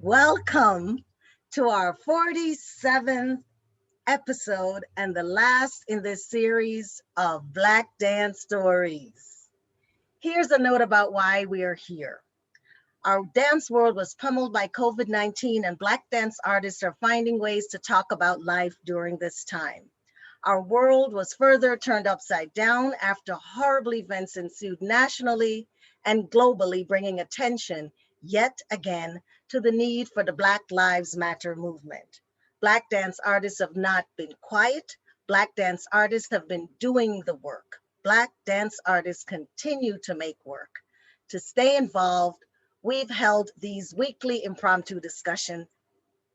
Welcome to our 47th episode and the last in this series of Black Dance Stories. Here's a note about why we are here. Our dance world was pummeled by COVID-19, and Black dance artists are finding ways to talk about life during this time. Our world was further turned upside down after horrible events ensued nationally and globally, bringing attention yet again to the need for the Black Lives Matter movement. Black dance artists have not been quiet. Black dance artists have been doing the work. Black dance artists continue to make work. To stay involved, we've held these weekly impromptu discussions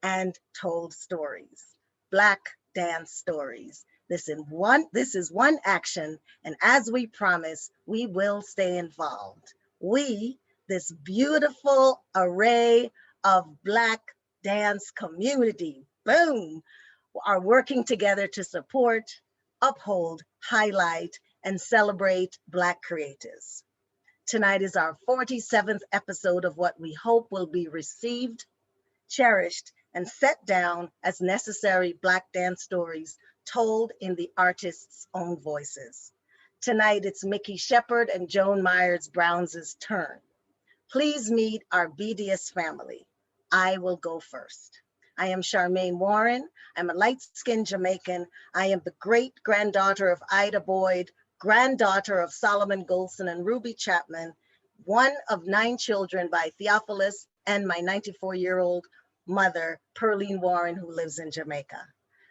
and told stories. Black dance stories. This is one action, and as we promise, we will stay involved. We, this beautiful array of Black dance community, boom, are working together to support, uphold, highlight, and celebrate Black creators. Tonight is our 47th episode of what we hope will be received, cherished, and set down as necessary Black dance stories told in the artist's own voices. Tonight, it's Mikki Shepard and Joan Myers Brown's turn. Please meet our BDS family. I will go first. I am Charmaine Warren. I'm a light-skinned Jamaican. I am the great-granddaughter of Ida Boyd, granddaughter of Solomon Golson and Ruby Chapman, one of 9 children by Theophilus and my 94-year-old mother, Pearline Warren, who lives in Jamaica.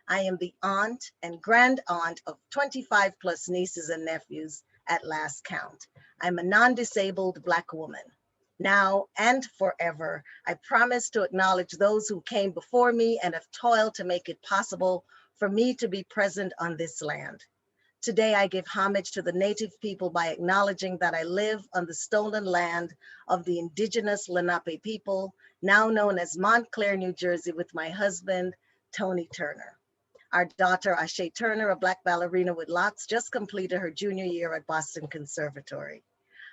I am the aunt and grand aunt of 25 plus nieces and nephews at last count. I'm a non-disabled Black woman. Now and forever, I promise to acknowledge those who came before me and have toiled to make it possible for me to be present on this land. Today, I give homage to the Native people by acknowledging that I live on the stolen land of the indigenous Lenape people, now known as Montclair, New Jersey, with my husband, Tony Turner. Our daughter, Ashe Turner, a Black ballerina with locks, just completed her junior year at Boston Conservatory.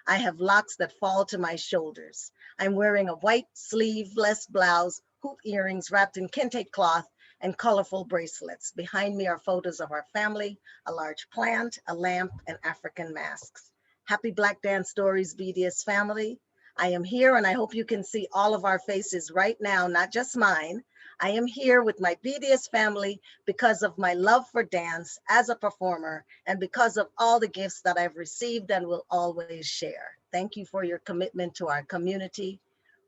I have locks that fall to my shoulders. I'm wearing a white sleeveless blouse, hoop earrings wrapped in kente cloth, and colorful bracelets. Behind me are photos of our family, a large plant, a lamp, and African masks. Happy Black Dance Stories, BDS family. I am here and I hope you can see all of our faces right now, not just mine. I am here with my BDS family because of my love for dance as a performer and because of all the gifts that I've received and will always share. Thank you for your commitment to our community.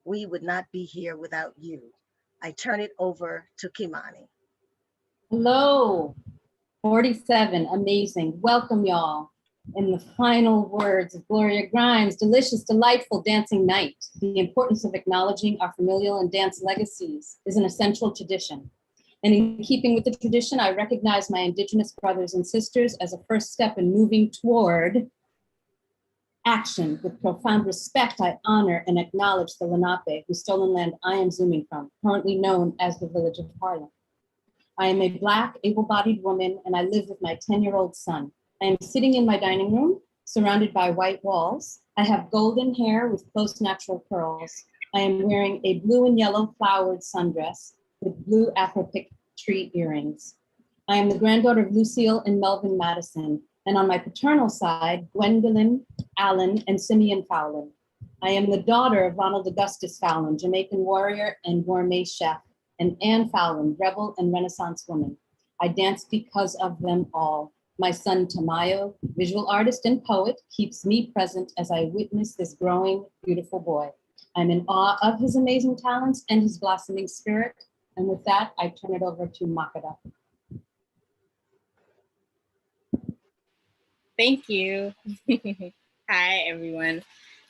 We would not be here without you. I turn it over to Kimani. Hello, 47, amazing. Welcome y'all. In the final words of Gloria Grimes, delicious, delightful dancing night. The importance of acknowledging our familial and dance legacies is an essential tradition. And in keeping with the tradition, I recognize my Indigenous brothers and sisters as a first step in moving toward action. With profound respect, I honor and acknowledge the Lenape, whose stolen land I am zooming from, currently known as the village of Harlem. I am a Black, able-bodied woman, and I live with my 10-year-old son. I am sitting in my dining room, surrounded by white walls. I have golden hair with close natural curls. I am wearing a blue and yellow flowered sundress with blue Afro-pick tree earrings. I am the granddaughter of Lucille and Melvin Madison, and on my paternal side, Gwendolyn, Allen, and Simeon Fowlin. I am the daughter of Ronald Augustus Fowlin, Jamaican warrior and gourmet chef, and Anne Fowlin, rebel and Renaissance woman. I dance because of them all. My son, Tamayo, visual artist and poet, keeps me present as I witness this growing, beautiful boy. I'm in awe of his amazing talents and his blossoming spirit. And with that, I turn it over to Makeda. Thank you. Hi, everyone.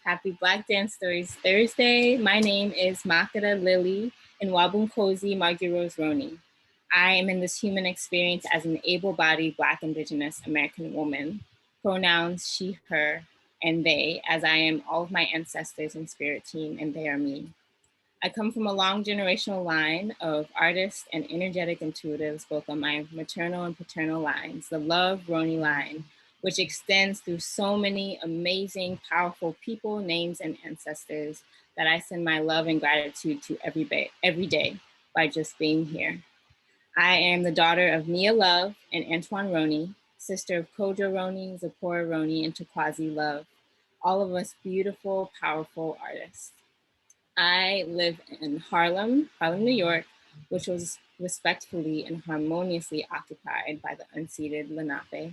Happy Black Dance Stories Thursday. My name is Makeda Lily Nwabunkosi Margirose Roni. I am in this human experience as an able-bodied Black Indigenous American woman, pronouns she, her, and they, as I am all of my ancestors and spirit team, and they are me. I come from a long generational line of artists and energetic intuitives, both on my maternal and paternal lines, the Love Roni line, which extends through so many amazing, powerful people, names, and ancestors that I send my love and gratitude to every day by just being here. I am the daughter of Nia Love and Antoine Roney, sister of Kojo Roney, Zipporah Roney, and Tukwazi Love, all of us beautiful, powerful artists. I live in Harlem, New York, which was respectfully and harmoniously occupied by the unceded Lenape.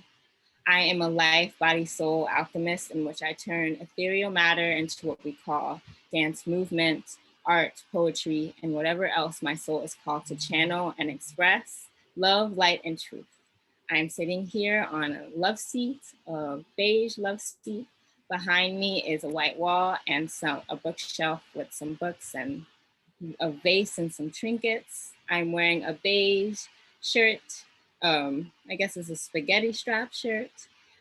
I am a life, body, soul alchemist in which I turn ethereal matter into what we call dance movement, art, poetry, and whatever else my soul is called to channel and express love, light, and truth. I'm sitting here on a love seat, a beige love seat. Behind me is a white wall and a bookshelf with some books and a vase and some trinkets. I'm wearing a beige shirt. I guess it's a spaghetti strap shirt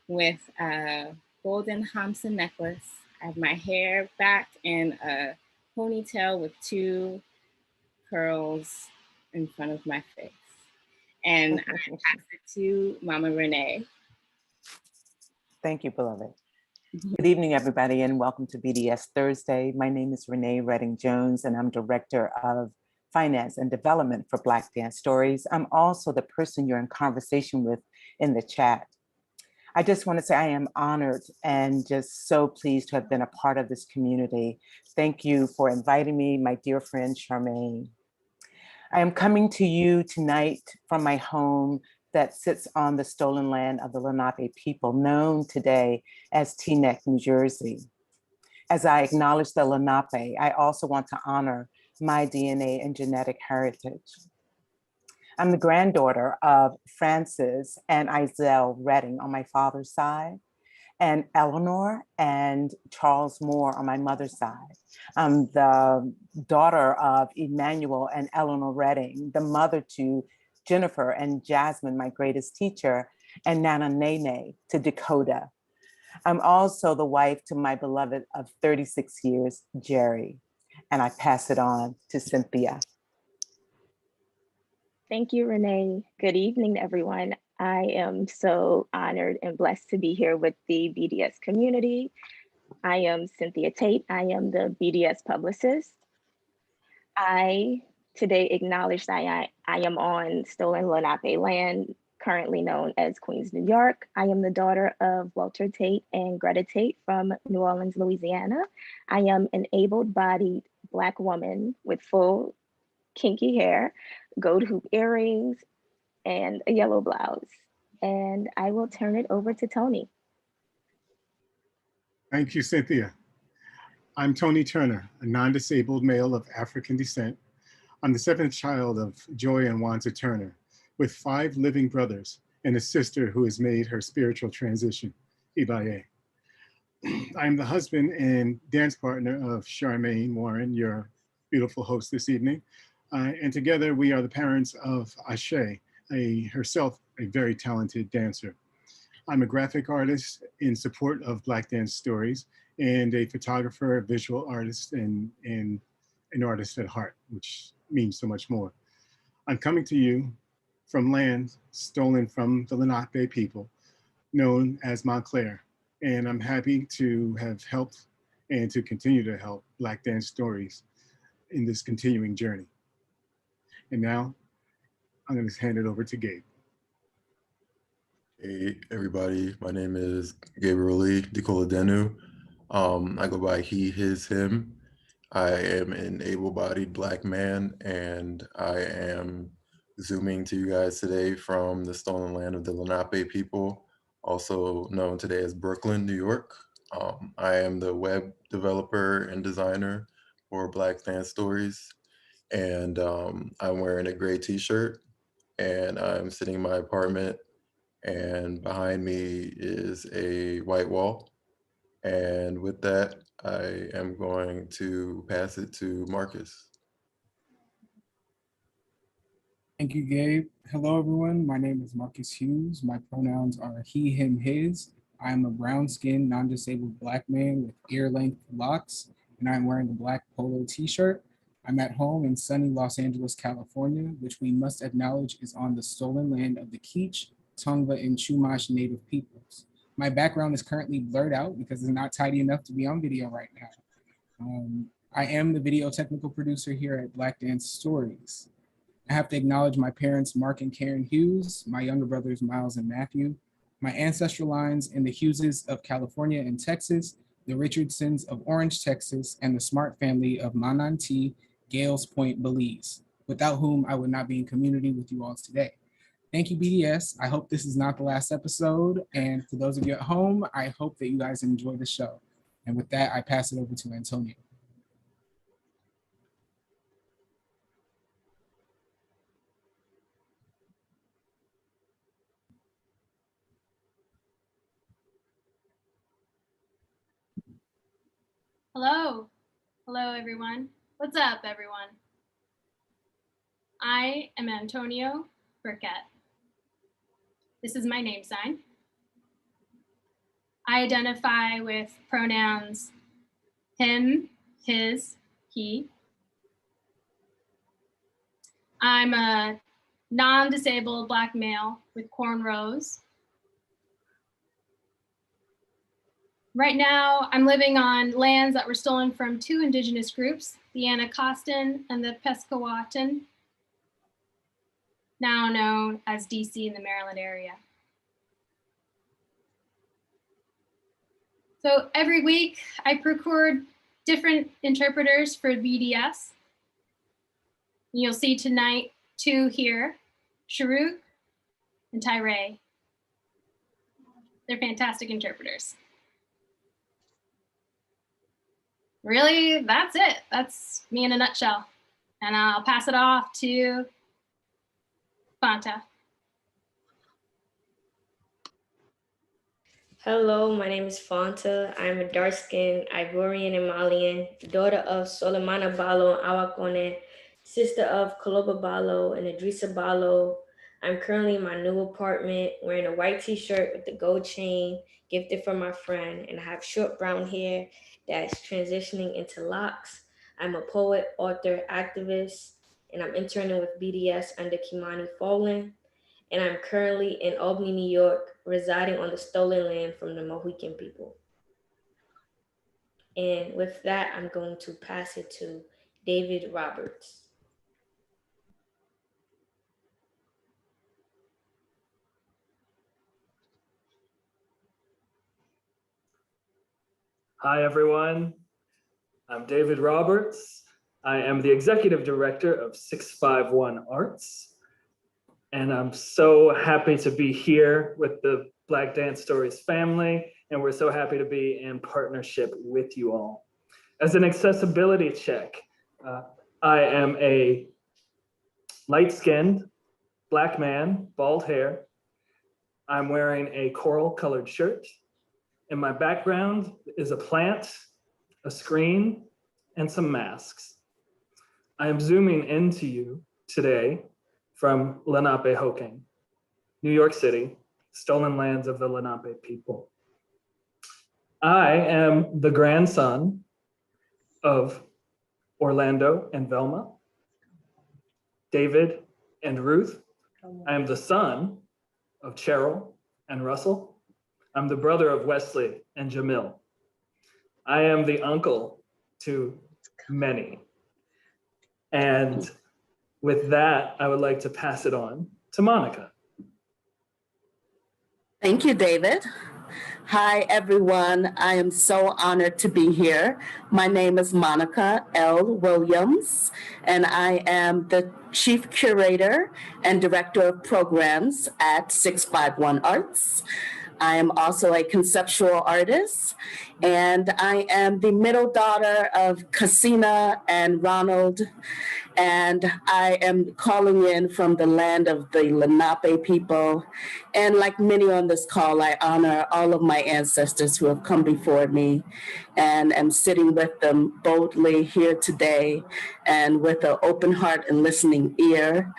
with a golden Hamsa necklace. I have my hair back in a ponytail with 2 curls in front of my face. And I pass it to Mama Renee. Thank you, beloved. Good evening, everybody, and welcome to BDS Thursday. My name is Renee Redding Jones, and I'm Director of Finance and Development for Black Dance Stories. I'm also the person you're in conversation with in the chat. I just want to say I am honored and just so pleased to have been a part of this community. Thank you for inviting me, my dear friend Charmaine. I am coming to you tonight from my home that sits on the stolen land of the Lenape people, known today as Teaneck, New Jersey. As I acknowledge the Lenape, I also want to honor my DNA and genetic heritage. I'm the granddaughter of Francis and Iselle Redding on my father's side, and Eleanor and Charles Moore on my mother's side. I'm the daughter of Emmanuel and Eleanor Redding, the mother to Jennifer and Jasmine, my greatest teacher, and Nana Nene to Dakota. I'm also the wife to my beloved of 36 years, Jerry, and I pass it on to Cynthia. Thank you, Renee. Good evening, everyone. I am so honored and blessed to be here with the BDS community. I am Cynthia Tate. I am the BDS publicist. I today acknowledge that I am on stolen Lenape land, currently known as Queens, New York. I am the daughter of Walter Tate and Greta Tate from New Orleans, Louisiana. I am an able-bodied Black woman with full kinky hair, gold hoop earrings, and a yellow blouse. And I will turn it over to Tony. Thank you, Cynthia. I'm Tony Turner, a non-disabled male of African descent. I'm the 7th child of Joy and Wanda Turner, with 5 living brothers and a sister who has made her spiritual transition, Ibaye. I'm the husband and dance partner of Charmaine Warren, your beautiful host this evening. And together we are the parents of Ashe, herself a very talented dancer. I'm a graphic artist in support of Black Dance Stories and a photographer, a visual artist, and an artist at heart, which means so much more. I'm coming to you from land stolen from the Lenape people, known as Montclair. And I'm happy to have helped and to continue to help Black Dance Stories in this continuing journey. And now I'm going to hand it over to Gabe. Hey everybody, my name is Gabriel Lee Dikoladenu. I go by he, his, him. I am an able-bodied Black man, and I am zooming to you guys today from the stolen land of the Lenape people, also known today as Brooklyn, New York. I am the web developer and designer for Black Dance Stories, and I'm wearing a gray t-shirt, and I'm sitting in my apartment, and behind me is a white wall. And with that, I am going to pass it to Marcus. Thank you, Gabe. Hello, everyone. My name is Marcus Hughes. My pronouns are he, him, his. I am a brown-skinned, non-disabled Black man with ear-length locks, and I'm wearing a black polo t-shirt. I'm at home in sunny Los Angeles, California, which we must acknowledge is on the stolen land of the Kizh, Tongva, and Chumash Native peoples. My background is currently blurred out because it's not tidy enough to be on video right now. I am the video technical producer here at Black Dance Stories. I have to acknowledge my parents, Mark and Karen Hughes, my younger brothers, Miles and Matthew, my ancestral lines in the Hugheses of California and Texas, the Richardsons of Orange, Texas, and the Smart family of Manatee, Gales Point, Belize, without whom I would not be in community with you all today. Thank you, BDS. I hope this is not the last episode. And for those of you at home, I hope that you guys enjoy the show. And with that, I pass it over to Antonio. Hello. Hello, everyone. What's up, everyone? I am Antonio Burkett. This is my name sign. I identify with pronouns him, his, he. I'm a non-disabled Black male with cornrows. Right now, I'm living on lands that were stolen from two indigenous groups, the Anacostan and the Pescawatan, now known as DC in the Maryland area. So every week, I procured different interpreters for BDS. You'll see tonight two here, Sharuk and Tyree. They're fantastic interpreters. Really, that's it. That's me in a nutshell. And I'll pass it off to Fanta. Hello, my name is Fanta. I'm a dark-skinned Ivorian and Malian, daughter of Solimana Balo and Awakone, sister of Koloba Balo and Idrissa Balo. I'm currently in my new apartment wearing a white t-shirt with the gold chain gifted from my friend, and I have short brown hair that's transitioning into locks. I'm a poet, author, activist, and I'm interning with BDS under Kimani Folin. And I'm currently in Albany, New York, residing on the stolen land from the Mohican people. And with that, I'm going to pass it to David Roberts. Hi, everyone. I'm David Roberts. I am the executive director of 651 Arts. And I'm so happy to be here with the Black Dance Stories family. And we're so happy to be in partnership with you all. As an accessibility check, I am a light-skinned Black man, bald hair. I'm wearing a coral colored shirt. And my background is a plant, a screen, and some masks. I am zooming into you today from Lenapehoking, New York City, stolen lands of the Lenape people. I am the grandson of Orlando and Velma, David and Ruth. I am the son of Cheryl and Russell. I'm the brother of Wesley and Jamil. I am the uncle to many. And with that, I would like to pass it on to Monica. Thank you, David. Hi, everyone. I am so honored to be here. My name is Monica L. Williams, and I am the Chief Curator and Director of Programs at 651 Arts. I am also a conceptual artist, and I am the middle daughter of Cassina and Ronald, and I am calling in from the land of the Lenape people. And like many on this call, I honor all of my ancestors who have come before me, and am sitting with them boldly here today and with an open heart and listening ear.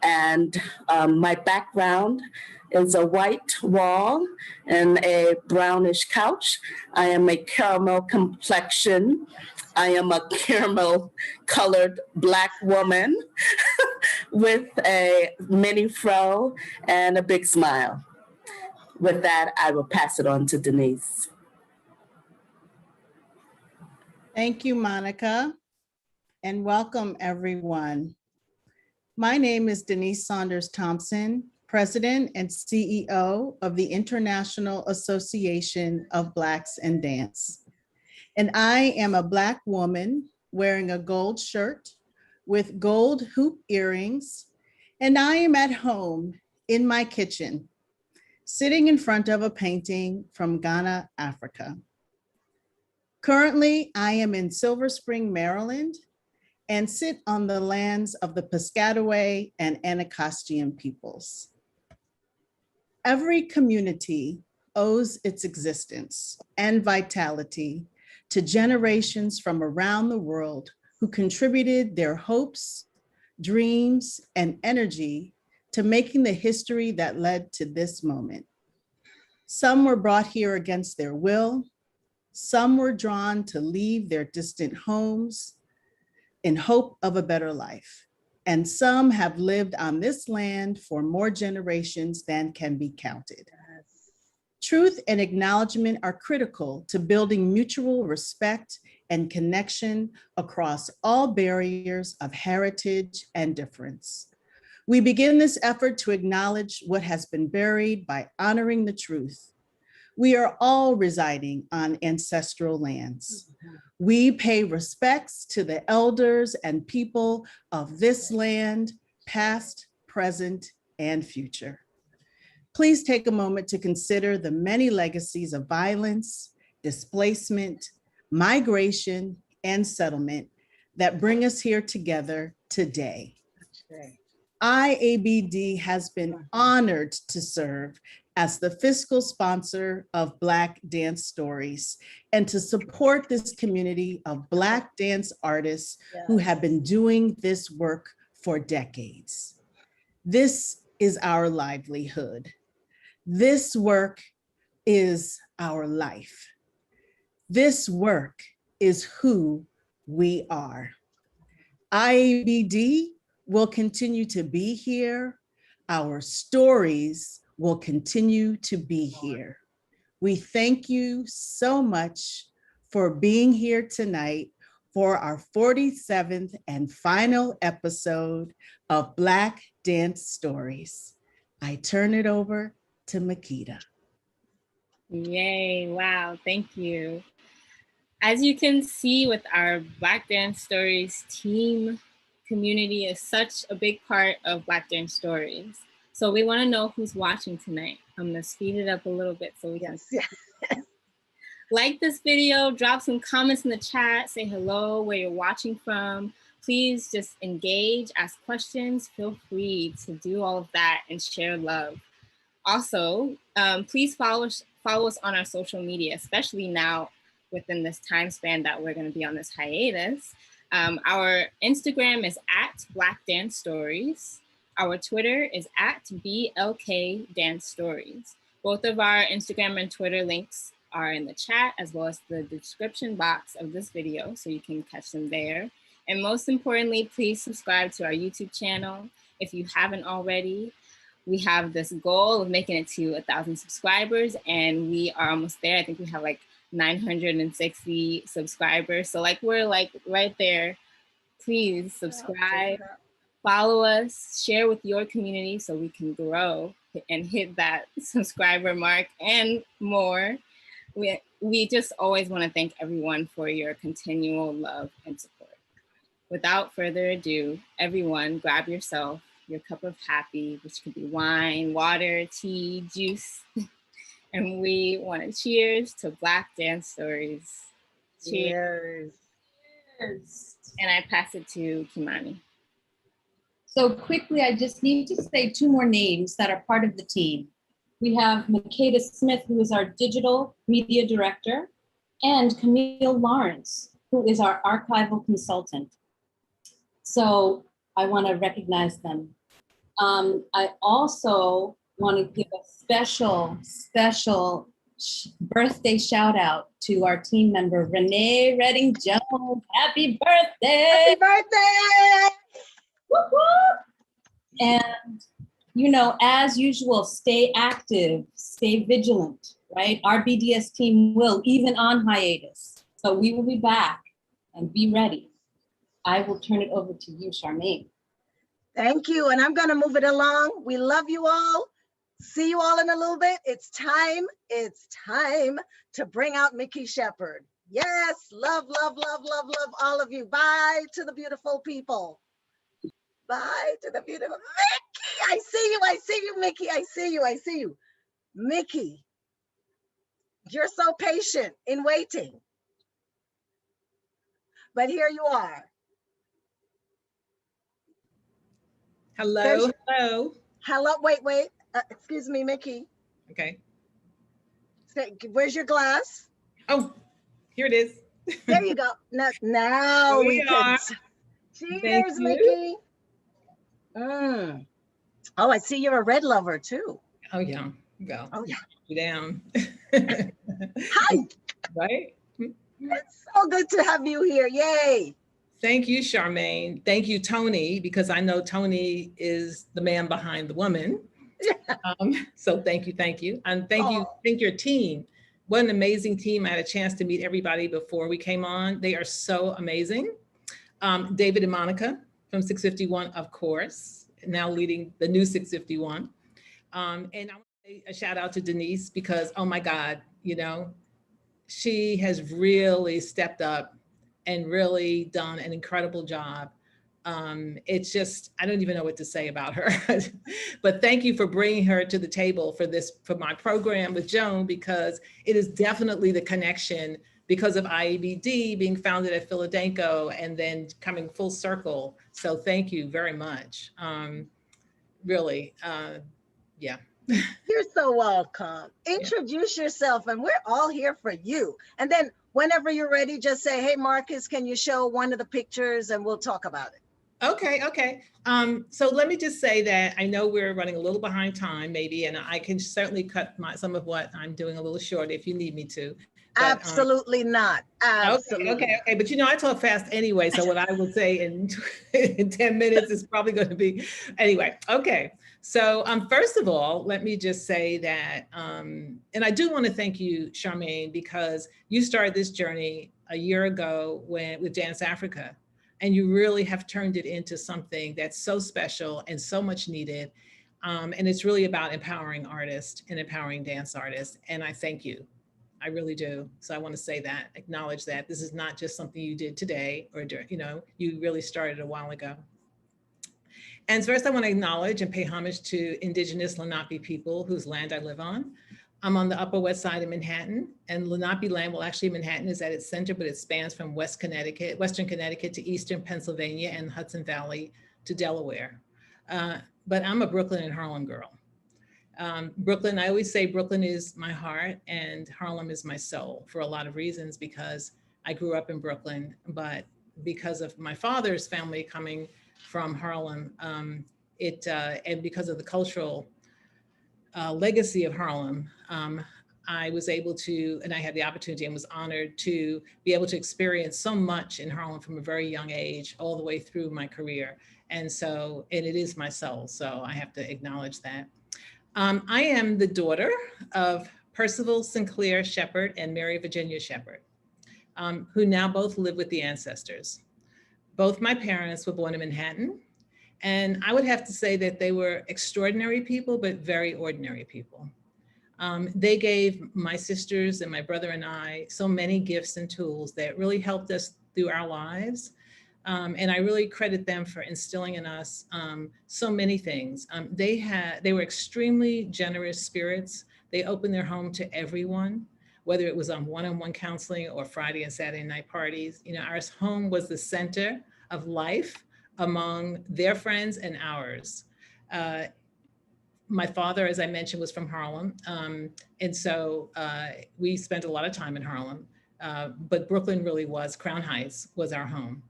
And my background is a white wall and a brownish couch. I am a caramel complexion. I am a caramel colored Black woman with a mini fro and a big smile. with that, I will pass it on to Denise. Thank you, Monica, and welcome everyone. My name is Denise Saunders Thompson, President and CEO of the International Association of Blacks in Dance. And I am a Black woman wearing a gold shirt with gold hoop earrings, and I am at home in my kitchen, sitting in front of a painting from Ghana, Africa. Currently, I am in Silver Spring, Maryland, and sit on the lands of the Piscataway and Anacostia peoples. Every community owes its existence and vitality to generations from around the world who contributed their hopes, dreams, and energy to making the history that led to this moment. Some were brought here against their will. Some were drawn to leave their distant homes in hope of a better life. And some have lived on this land for more generations than can be counted. Truth and acknowledgement are critical to building mutual respect and connection across all barriers of heritage and difference. We begin this effort to acknowledge what has been buried by honoring the truth. We are all residing on ancestral lands. We pay respects to the elders and people of this land, past, present, and future. Please take a moment to consider the many legacies of violence, displacement, migration, and settlement that bring us here together today. IABD has been honored to serve as the fiscal sponsor of Black Dance Stories and to support this community of Black dance artists who have been doing this work for decades. This is our livelihood. This work is our life. This work is who we are. IABD will continue to be here. Our stories will continue to be here. We thank you so much for being here tonight for our 47th and final episode of Black Dance Stories. I turn it over to Makita. Yay, wow, thank you. As you can see with our Black Dance Stories team, community is such a big part of Black Dance Stories. So we want to know who's watching tonight. I'm going to speed it up a little bit so we can like this video, drop some comments in the chat, say hello, where you're watching from. Please just engage, ask questions, feel free to do all of that and share love. Also, please follow us on our social media, especially now within this time span that we're going to be on this hiatus. Our Instagram is @BlackDanceStories. Our Twitter is @BLKDanceStories. Both of our Instagram and Twitter links are in the chat as well as the description box of this video, so you can catch them there. And most importantly, please subscribe to our YouTube channel if you haven't already. We have this goal of making it to 1,000 subscribers, and we are almost there. I think we have like 960 subscribers. So like we're like right there. Please subscribe, follow us, share with your community so we can grow and hit that subscriber mark and more. We just always want to thank everyone for your continual love and support. Without further ado, everyone grab yourself your cup of happy, which could be wine, water, tea, juice. And we want to cheers to Black Dance Stories. Cheers. Cheers. And I pass it to Kimani. So quickly, I just need to say two more names that are part of the team. We have Makeda Smith, who is our digital media director, and Camille Lawrence, who is our archival consultant. So I want to recognize them. I also want to give a special birthday shout out to our team member, Renee Redding Joan. Happy birthday! Happy birthday! Whoop, whoop. And you know, as usual, stay active, stay vigilant, right? Our BDS team will, even on hiatus. So we will be back and be ready. I will turn it over to you, Charmaine. Thank you. And I'm going to move it along. We love you all. See you all in a little bit. It's time to bring out Mikki Shepard. Yes, love, love, love, love, love all of you. Bye to the beautiful people. Bye to the beautiful Mikki. I see you, Mikki. I see you. Mikki, you're so patient in waiting. But here you are. Hello, hello. Hello, wait. Excuse me, Mikki. Okay. Where's your glass? Oh, here it is. There you go. Now we can. Cheers, Mikki. Oh, I see you're a red lover too. Oh yeah, go. Oh yeah. You down. Hi. Right? It's so good to have you here. Yay. Thank you, Charmaine. Thank you, Tony, because I know Tony is the man behind the woman. So thank you. And thank your team. What an amazing team. I had a chance to meet everybody before we came on. They are so amazing. David and Monica from 651, of course, now leading the new 651. And I want to say a shout out to Denise because, oh my God, you know, she has really stepped up and really done an incredible job. It's just, I don't even know what to say about her, but thank you for bringing her to the table for my program with Joan, because it is definitely the connection because of IABD being founded at Philadelphia and then coming full circle. So thank you very much. Really, yeah. You're so welcome. Introduce yourself and we're all here for you. And then whenever you're ready, just say, hey, Marcus, can you show one of the pictures and we'll talk about it. Okay. So let me just say that I know we're running a little behind time maybe, and I can certainly cut some of what I'm doing a little short if you need me to. But, absolutely not. Absolutely. Okay. But you know, I talk fast anyway. So what I will say in 10 minutes is probably going to be, anyway. Okay. So first of all, let me just say that, and I do want to thank you, Charmaine, because you started this journey a year ago with Dance Africa, and you really have turned it into something that's so special and so much needed. And it's really about empowering artists and empowering dance artists. And I thank you. I really do. So I want to say that, acknowledge that this is not just something you did today or, you know, you really started a while ago. And first I want to acknowledge and pay homage to Indigenous Lenape people whose land I live on. I'm on the Upper West Side of Manhattan, and Lenape land, well, actually Manhattan is at its center, but it spans from Western Connecticut to Eastern Pennsylvania and Hudson Valley to Delaware. But I'm a Brooklyn and Harlem girl. Brooklyn, I always say Brooklyn is my heart and Harlem is my soul for a lot of reasons, because I grew up in Brooklyn, but because of my father's family coming from Harlem, and because of the cultural legacy of Harlem, I was able to, and I had the opportunity and was honored to be able to experience so much in Harlem from a very young age, all the way through my career. And it is my soul, so I have to acknowledge that. I am the daughter of Percival Sinclair Shepard and Mary Virginia Shepard, who now both live with the ancestors. Both my parents were born in Manhattan, and I would have to say that they were extraordinary people, but very ordinary people. They gave my sisters and my brother and I so many gifts and tools that really helped us through our lives. And I really credit them for instilling in us so many things. They were extremely generous spirits. They opened their home to everyone, whether it was on one-on-one counseling or Friday and Saturday night parties. You know, our home was the center of life among their friends and ours. My father, as I mentioned, was from Harlem. And so we spent a lot of time in Harlem, but Brooklyn really was, Crown Heights was our home.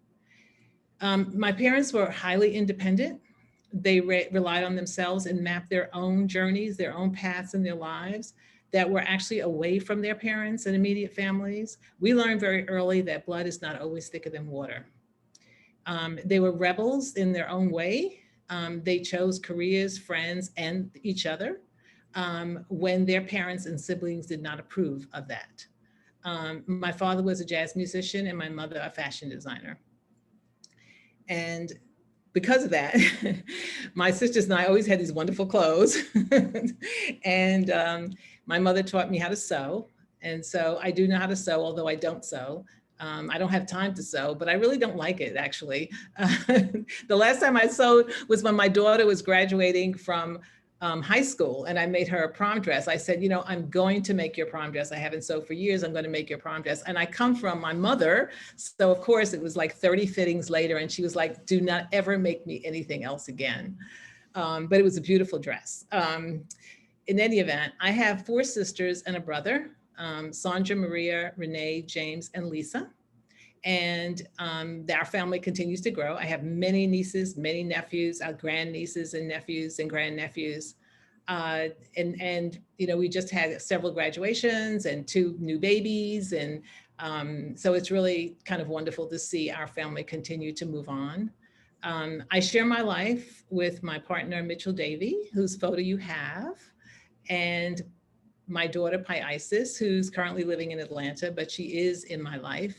My parents were highly independent. They relied on themselves and mapped their own journeys, their own paths in their lives that were actually away from their parents and immediate families. We learned very early that blood is not always thicker than water. They were rebels in their own way. They chose careers, friends, and each other when their parents and siblings did not approve of that. My father was a jazz musician and my mother a fashion designer. And because of that, my sisters and I always had these wonderful clothes. And my mother taught me how to sew. And so I do know how to sew, although I don't sew. I don't have time to sew, but I really don't like it, actually. The last time I sewed was when my daughter was graduating from high school, and I made her a prom dress. I said, you know, I'm going to make your prom dress. I haven't sewed for years. I'm going to make your prom dress. And I come from my mother. So of course it was like 30 fittings later. And she was like, do not ever make me anything else again. But it was a beautiful dress. In any event, I have 4 sisters and a brother, Sandra, Maria, Renee, James, and Lisa. And our family continues to grow. I have many nieces, many nephews, grandnieces and nephews and grandnephews. And you know, we just had several graduations and 2 new babies. And so it's really kind of wonderful to see our family continue to move on. I share my life with my partner, Mitchell Davey, whose photo you have, and my daughter, Pi Isis, who's currently living in Atlanta, but she is in my life.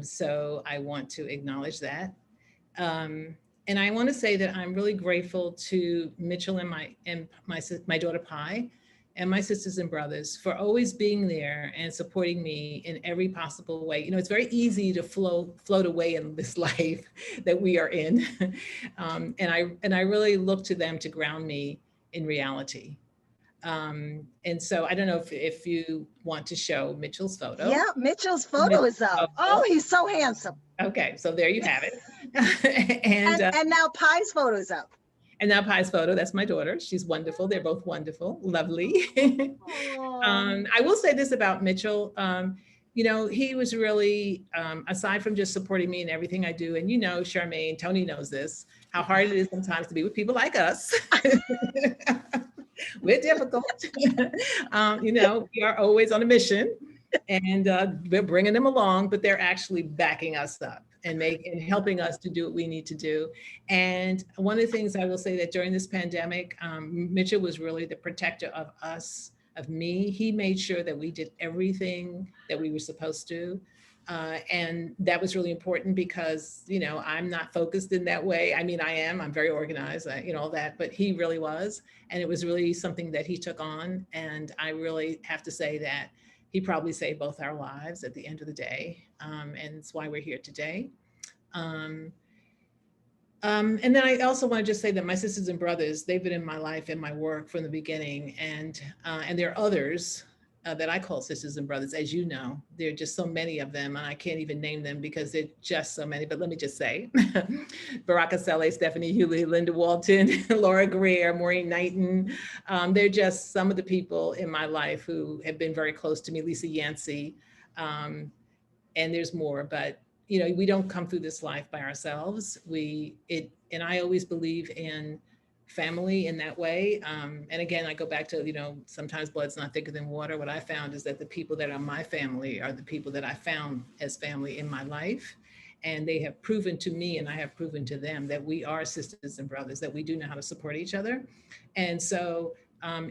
So I want to acknowledge that. And I want to say that I'm really grateful to Mitchell and my daughter Pi and my sisters and brothers for always being there and supporting me in every possible way. You know, it's very easy to float away in this life that we are in. And I really look to them to ground me in reality. And so I don't know if you want to show Mitchell's photo. Yeah, Mitchell's photo is up. Oh, he's so handsome. Okay, so there you have it. And now Pi's photo is up. And now Pi's photo, that's my daughter. She's wonderful. They're both wonderful, lovely. I will say this about Mitchell. You know, he was really, aside from just supporting me in everything I do, and you know, Charmaine, Tony knows this, how hard it is sometimes to be with people like us. We're difficult. You know, we are always on a mission, and we're bringing them along, but they're actually backing us up and helping us to do what we need to do. And one of the things I will say that during this pandemic, Mitchell was really the protector of us, of me. He made sure that we did everything that we were supposed to. And that was really important because, you know, I'm not focused in that way. I mean, I'm very organized, you know, all that, but he really was. And it was really something that he took on. And I really have to say that he probably saved both our lives at the end of the day. And it's why we're here today. And then I also want to just say that my sisters and brothers, they've been in my life and my work from the beginning. And there are others that I call sisters and brothers, as you know. There are just so many of them, and I can't even name them because they're just so many, but let me just say, Baraka Saleh, Stephanie Hewley, Linda Walton, Laura Greer, Maureen Knighton. They're just some of the people in my life who have been very close to me, Lisa Yancey, and there's more, but you know, we don't come through this life by ourselves. And I always believe in family in that way. And again, I go back to, you know, sometimes blood's not thicker than water. What I found is that the people that are my family are the people that I found as family in my life. And they have proven to me, and I have proven to them, that we are sisters and brothers, that we do know how to support each other. And so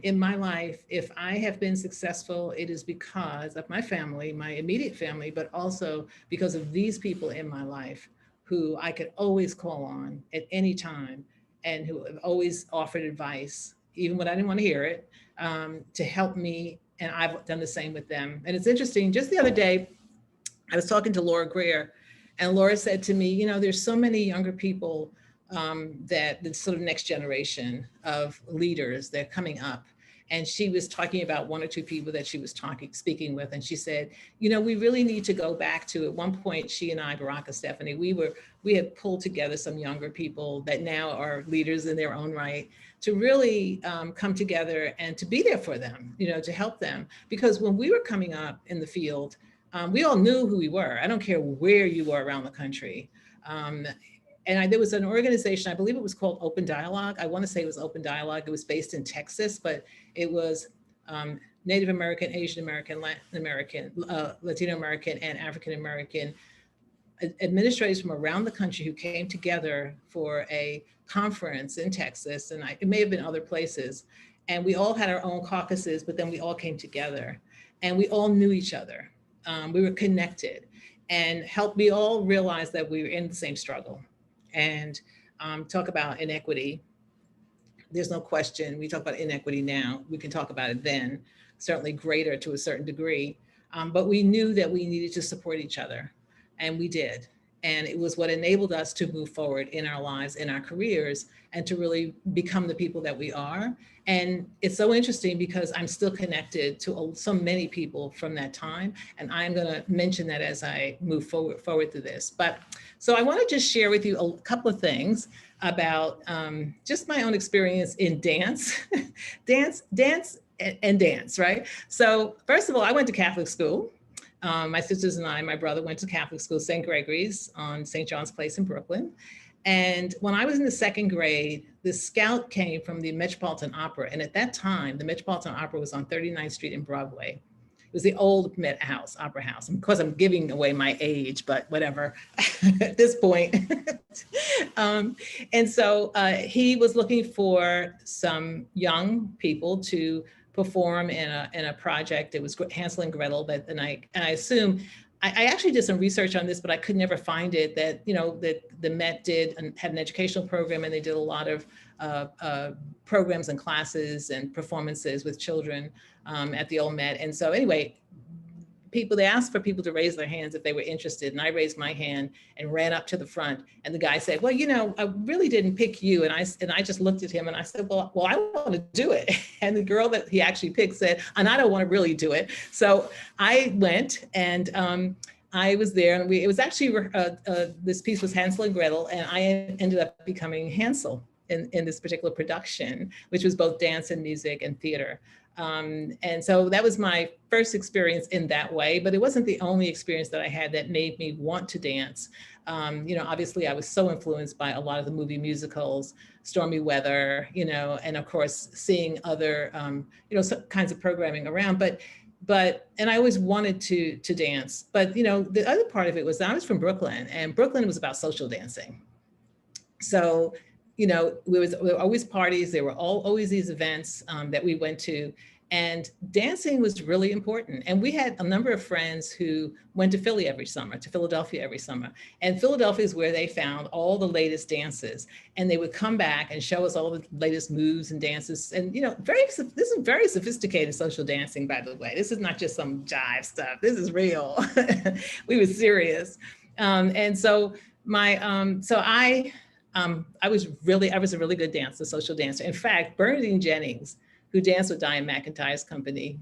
in my life, if I have been successful, it is because of my family, my immediate family, but also because of these people in my life who I could always call on at any time, and who have always offered advice, even when I didn't want to hear it, to help me. And I've done the same with them. And it's interesting, just the other day, I was talking to Laura Greer, and Laura said to me, you know, there's so many younger people that the sort of next generation of leaders, they're coming up. And she was talking about 1 or 2 people that she was speaking with. And she said, you know, we really need to go back to, at one point, she and I, Baraka, Stephanie, we had pulled together some younger people that now are leaders in their own right to really come together and to be there for them, you know, to help them. Because when we were coming up in the field, we all knew who we were. I don't care where you were around the country. And there was an organization, I believe it was called Open Dialogue. I want to say it was Open Dialogue. It was based in Texas, but it was Native American, Asian American, Latin American, Latino American, and African American administrators from around the country who came together for a conference in Texas, and it may have been other places. And we all had our own caucuses, but then we all came together and we all knew each other. We were connected and we all realized that we were in the same struggle. And talk about inequity. There's no question. We talk about inequity now. We can talk about it then, certainly greater to a certain degree. But we knew that we needed to support each other, and we did. And it was what enabled us to move forward in our lives, in our careers, and to really become the people that we are. And it's so interesting because I'm still connected to so many people from that time. And I'm going to mention that as I move forward through this. But so I want to just share with you a couple of things about just my own experience in dance, dance, right? So first of all, I went to Catholic school. My sisters and I, my brother went to Catholic school, St. Gregory's on St. John's Place in Brooklyn. And when I was in the second grade, the scout came from the Metropolitan Opera. And at that time, the Metropolitan Opera was on 39th Street in Broadway. It was the old Met House, Opera House. Of course, I'm giving away my age, but whatever at this point. And so he was looking for some young people to perform in a project. It was Hansel and Gretel, and I assume, I actually did some research on this, but I could never find it, that, that the Met had an educational program, and they did a lot of programs and classes and performances with children at the old Met. And so anyway, they asked for people to raise their hands if they were interested. And I raised my hand and ran up to the front. And the guy said, well, I really didn't pick you. And I just looked at him and I said, well, I want to do it. And the girl that he actually picked said, and I don't want to really do it. So I went, and I was there, and it was actually, this piece was Hansel and Gretel, and I ended up becoming Hansel in this particular production, which was both dance and music and theater. And so that was my first experience in that way, but it wasn't the only experience that I had that made me want to dance. Obviously I was so influenced by a lot of the movie musicals, Stormy Weather, and of course seeing other, some kinds of programming around, and I always wanted to dance. But, the other part of it was that I was from Brooklyn, and Brooklyn was about social dancing. So, there were always parties. There were always these events that we went to, and dancing was really important. And we had a number of friends who went to Philadelphia every summer. And Philadelphia is where they found all the latest dances. And they would come back and show us all the latest moves and dances. And, this is very sophisticated social dancing, by the way. This is not just some jive stuff. This is real. We were serious. And so I was a really good dancer, social dancer. In fact, Bernadine Jennings, who danced with Diane McIntyre's company,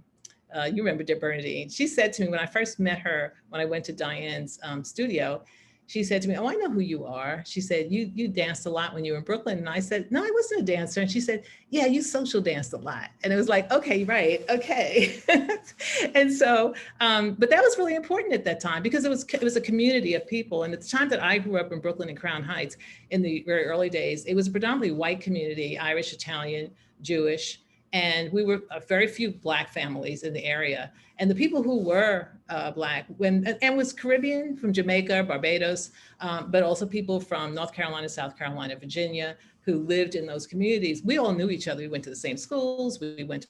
you remember Bernadine, she said to me when I first met her, when I went to Diane's studio, she said to me, oh, I know who you are. She said, you danced a lot when you were in Brooklyn. And I said, no, I wasn't a dancer. And she said, yeah, you social danced a lot. And it was like, okay, right, okay. And so, but that was really important at that time because it was a community of people. And at the time that I grew up in Brooklyn and Crown Heights in the very early days, it was a predominantly white community, Irish, Italian, Jewish. And we were very few Black families in the area. And the people who were Black, and was Caribbean, from Jamaica, Barbados, but also people from North Carolina, South Carolina, Virginia, who lived in those communities. We all knew each other. We went to the same schools. We went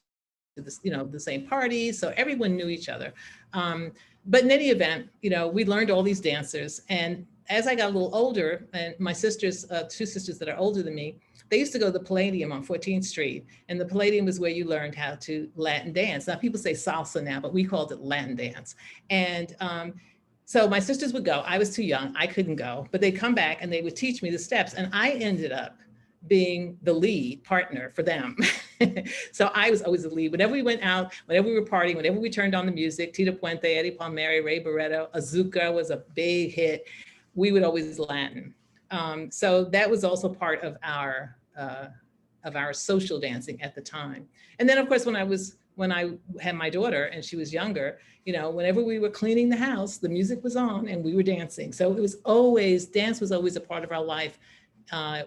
to the same parties. So everyone knew each other. But in any event, we learned all these dancers. And as I got a little older, and my sisters, two sisters that are older than me, they used to go to the Palladium on 14th Street. And the Palladium was where you learned how to Latin dance. Now people say salsa now, but we called it Latin dance. And so my sisters would go. I was too young, I couldn't go, but they'd come back and they would teach me the steps. And I ended up being the lead partner for them. So I was always the lead. Whenever we went out, whenever we were partying, whenever we turned on the music, Tita Puente, Eddie Palmieri, Ray Barretto, Azuka was a big hit. We would always Latin. So that was also part of our social dancing at the time. And then of course, when I had my daughter and she was younger, whenever we were cleaning the house, the music was on and we were dancing. So dance was always a part of our life,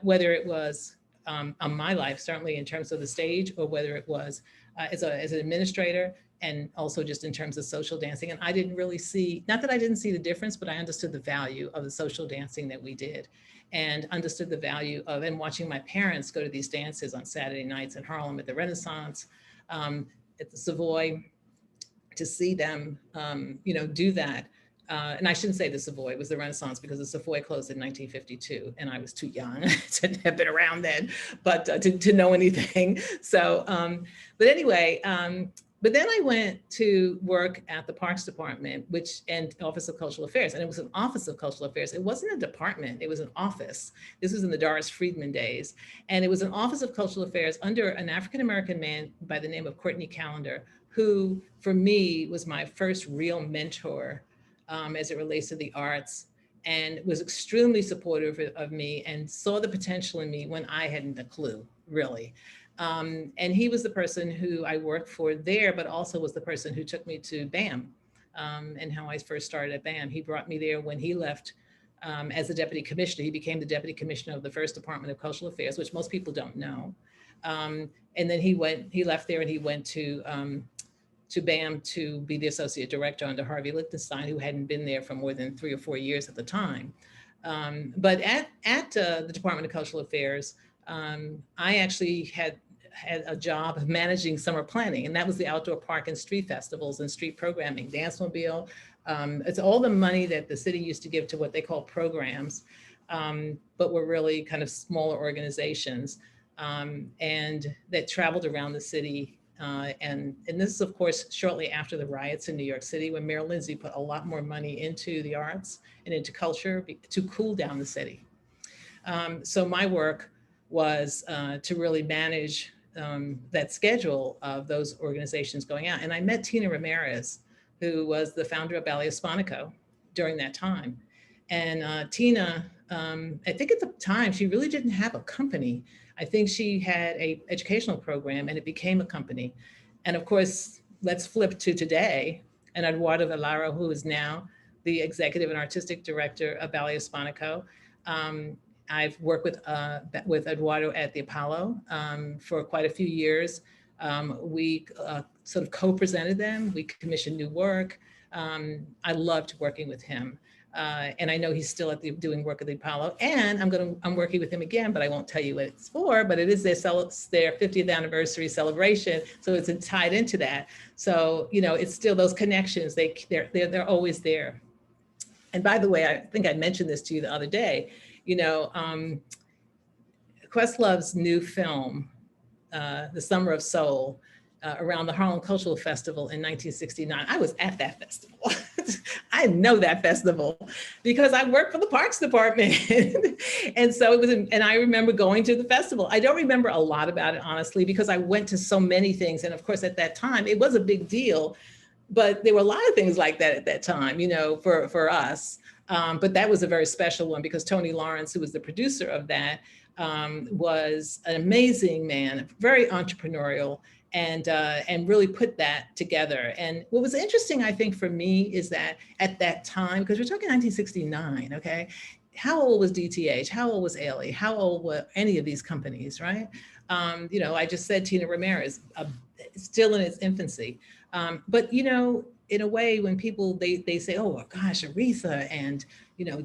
whether it was on my life, certainly in terms of the stage, or whether it was as an administrator, and also just in terms of social dancing. And I didn't really see, not that I didn't see the difference, but I understood the value of the social dancing that we did, and understood the value of, and watching my parents go to these dances on Saturday nights in Harlem at the Renaissance, at the Savoy, to see them, do that. And I shouldn't say the Savoy, it was the Renaissance, because the Savoy closed in 1952 and I was too young to have been around then, but to know anything. So, but anyway, but then I went to work at the Parks Department, and Office of Cultural Affairs. And it was an Office of Cultural Affairs. It wasn't a department, it was an office. This was in the Doris Friedman days. And it was an Office of Cultural Affairs under an African-American man by the name of Courtney Callender, who for me was my first real mentor as it relates to the arts, and was extremely supportive of me and saw the potential in me when I hadn't a clue, really. And he was the person who I worked for there, but also was the person who took me to BAM, and how I first started at BAM. He brought me there when he left as a deputy commissioner. He became the deputy commissioner of the first Department of Cultural Affairs, which most people don't know. And then he left there and he went to BAM to be the associate director under Harvey Lichtenstein, who hadn't been there for more than 3 or 4 years at the time. But at the Department of Cultural Affairs, I actually had a job of managing summer planning, and that was the outdoor park and street festivals and street programming, Dance Mobile. It's all the money that the city used to give to what they call programs, but were really kind of smaller organizations, and that traveled around the city. And this is, of course, shortly after the riots in New York City, when Mayor Lindsay put a lot more money into the arts and into culture to cool down the city. So my work was to really manage that schedule of those organizations going out. And I met Tina Ramirez, who was the founder of Ballet Hispanico during that time. And Tina, I think at the time, she really didn't have a company. I think she had an educational program and it became a company. And of course, let's flip to today. And Eduardo Velaro, who is now the executive and artistic director of Ballet Hispanico. I've worked with Eduardo at the Apollo for quite a few years. We sort of co-presented them. We commissioned new work. I loved working with him. And I know he's still doing work at the Apollo, and I'm working with him again, but I won't tell you what it's for, but it is their 50th anniversary celebration. So it's tied into that. So, it's still those connections, they're always there. And by the way, I think I mentioned this to you the other day, Questlove's new film, The Summer of Soul, around the Harlem Cultural Festival in 1969. I was at that festival. I know that festival because I worked for the Parks Department. And so it was, and I remember going to the festival. I don't remember a lot about it, honestly, because I went to so many things. And of course, at that time, it was a big deal, but there were a lot of things like that at that time, for us. But that was a very special one because Tony Lawrence, who was the producer of that, was an amazing man, very entrepreneurial, and really put that together. And what was interesting, I think, for me is that at that time, because we're talking 1969, okay? How old was DTH? How old was Ailey? How old were any of these companies, right? I just said Tina Ramirez, still in its infancy. But, in a way, when people, they say, oh, gosh, Aretha and,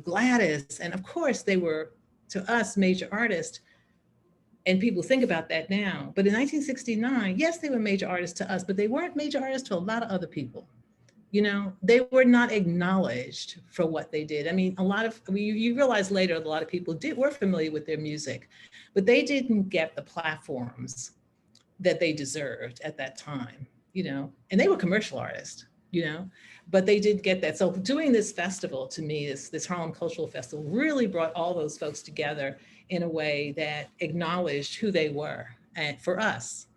Gladys, and of course they were, to us, major artists. And people think about that now. But in 1969, yes, they were major artists to us, but they weren't major artists to a lot of other people. They were not acknowledged for what they did. I mean, you realize later, a lot of people were familiar with their music, but they didn't get the platforms that they deserved at that time, and they were commercial artists, but they did get that. So doing this festival, to me, this Harlem Cultural Festival really brought all those folks together in a way that acknowledged who they were and for us,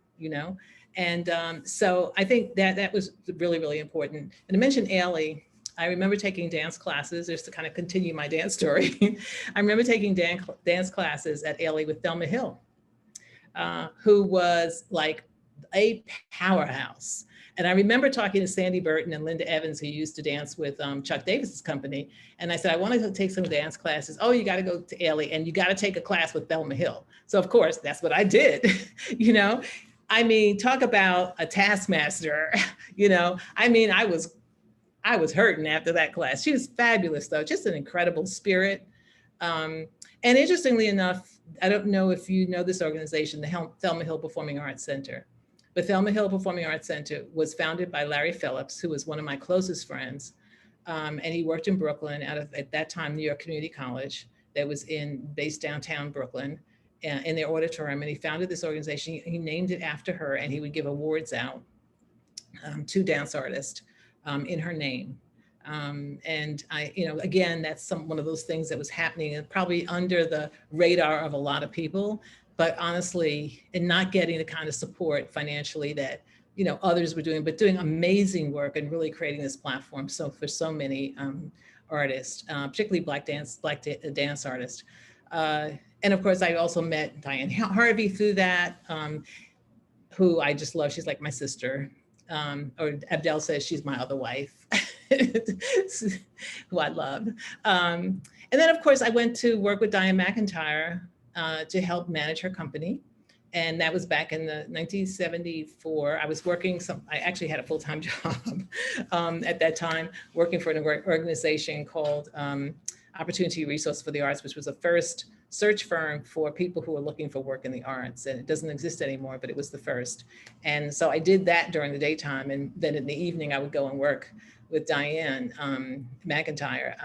And so I think that was really, really important. And to mention Ailey, I remember taking dance classes, just to kind of continue my dance story. I remember taking dance classes at Ailey with Thelma Hill, who was like a powerhouse. And I remember talking to Sandy Burton and Linda Evans, who used to dance with Chuck Davis's company. And I said, I want to take some dance classes. Oh, you got to go to Ailey and you got to take a class with Thelma Hill. So of course, that's what I did, I mean, talk about a taskmaster, you know, I mean, I was hurting after that class. She was fabulous though, just an incredible spirit. And interestingly enough, I don't know if you know this organization, the Thelma Hill Performing Arts Center. The Thelma Hill Performing Arts Center was founded by Larry Phillips, who was one of my closest friends. And he worked in Brooklyn out of, at that time, New York Community College that was based downtown Brooklyn in their auditorium. And he founded this organization. He named it after her, and he would give awards out to dance artists in her name. And I, you know, again, that's one of those things that was happening and probably under the radar of a lot of people, but honestly, and not getting the kind of support financially that, you know, others were doing, but doing amazing work and really creating this platform. So for so many artists, particularly Black dance artists. And of course, I also met Diane Harvey through that, who I just love. She's like my sister. Or Abdel says she's my other wife, who I love. And then of course I went to work with Diane McIntyre to help manage her company. And that was back in the 1974. I was working I actually had a full-time job at that time, working for an organization called Opportunity Resource for the Arts, which was the first search firm for people who were looking for work in the arts. And it doesn't exist anymore, but it was the first. And so I did that during the daytime. And then in the evening, I would go and work with Diane McIntyre.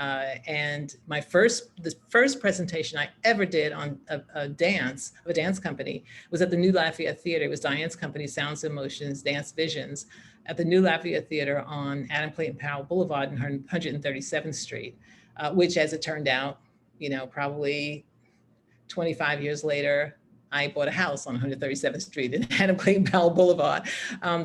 And the first presentation I ever did on a dance company was at the New Lafayette Theater. It was Diane's company, Sounds and Motions, Dance Visions, at the New Lafayette Theater on Adam Clayton Powell Boulevard and 137th Street, which as it turned out, you know, probably 25 years later, I bought a house on 137th Street in Adam Clayton Powell Boulevard.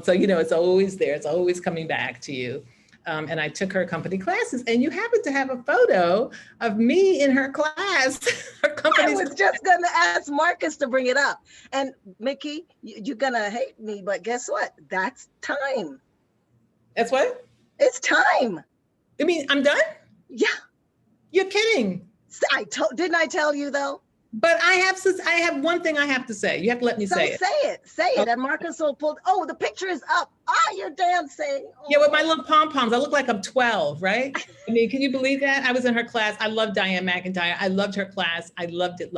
So, you know, it's always there. It's always coming back to you. And I took her company classes, and you happen to have a photo of me in her class. I was just gonna ask Marcus to bring it up. And Mikki, you're gonna hate me, but guess what? That's time. That's what? It's time. I mean, I'm done? Yeah. You're kidding. Didn't I tell you though? But I have one thing I have to say. You have to let me say it. Say it. And Marcus will pull, the picture is up. You're dancing. Oh. Yeah, with my little pom-poms. I look like I'm 12, right? I mean, can you believe that? I was in her class. I loved Diane McIntyre. I loved her class. I loved it.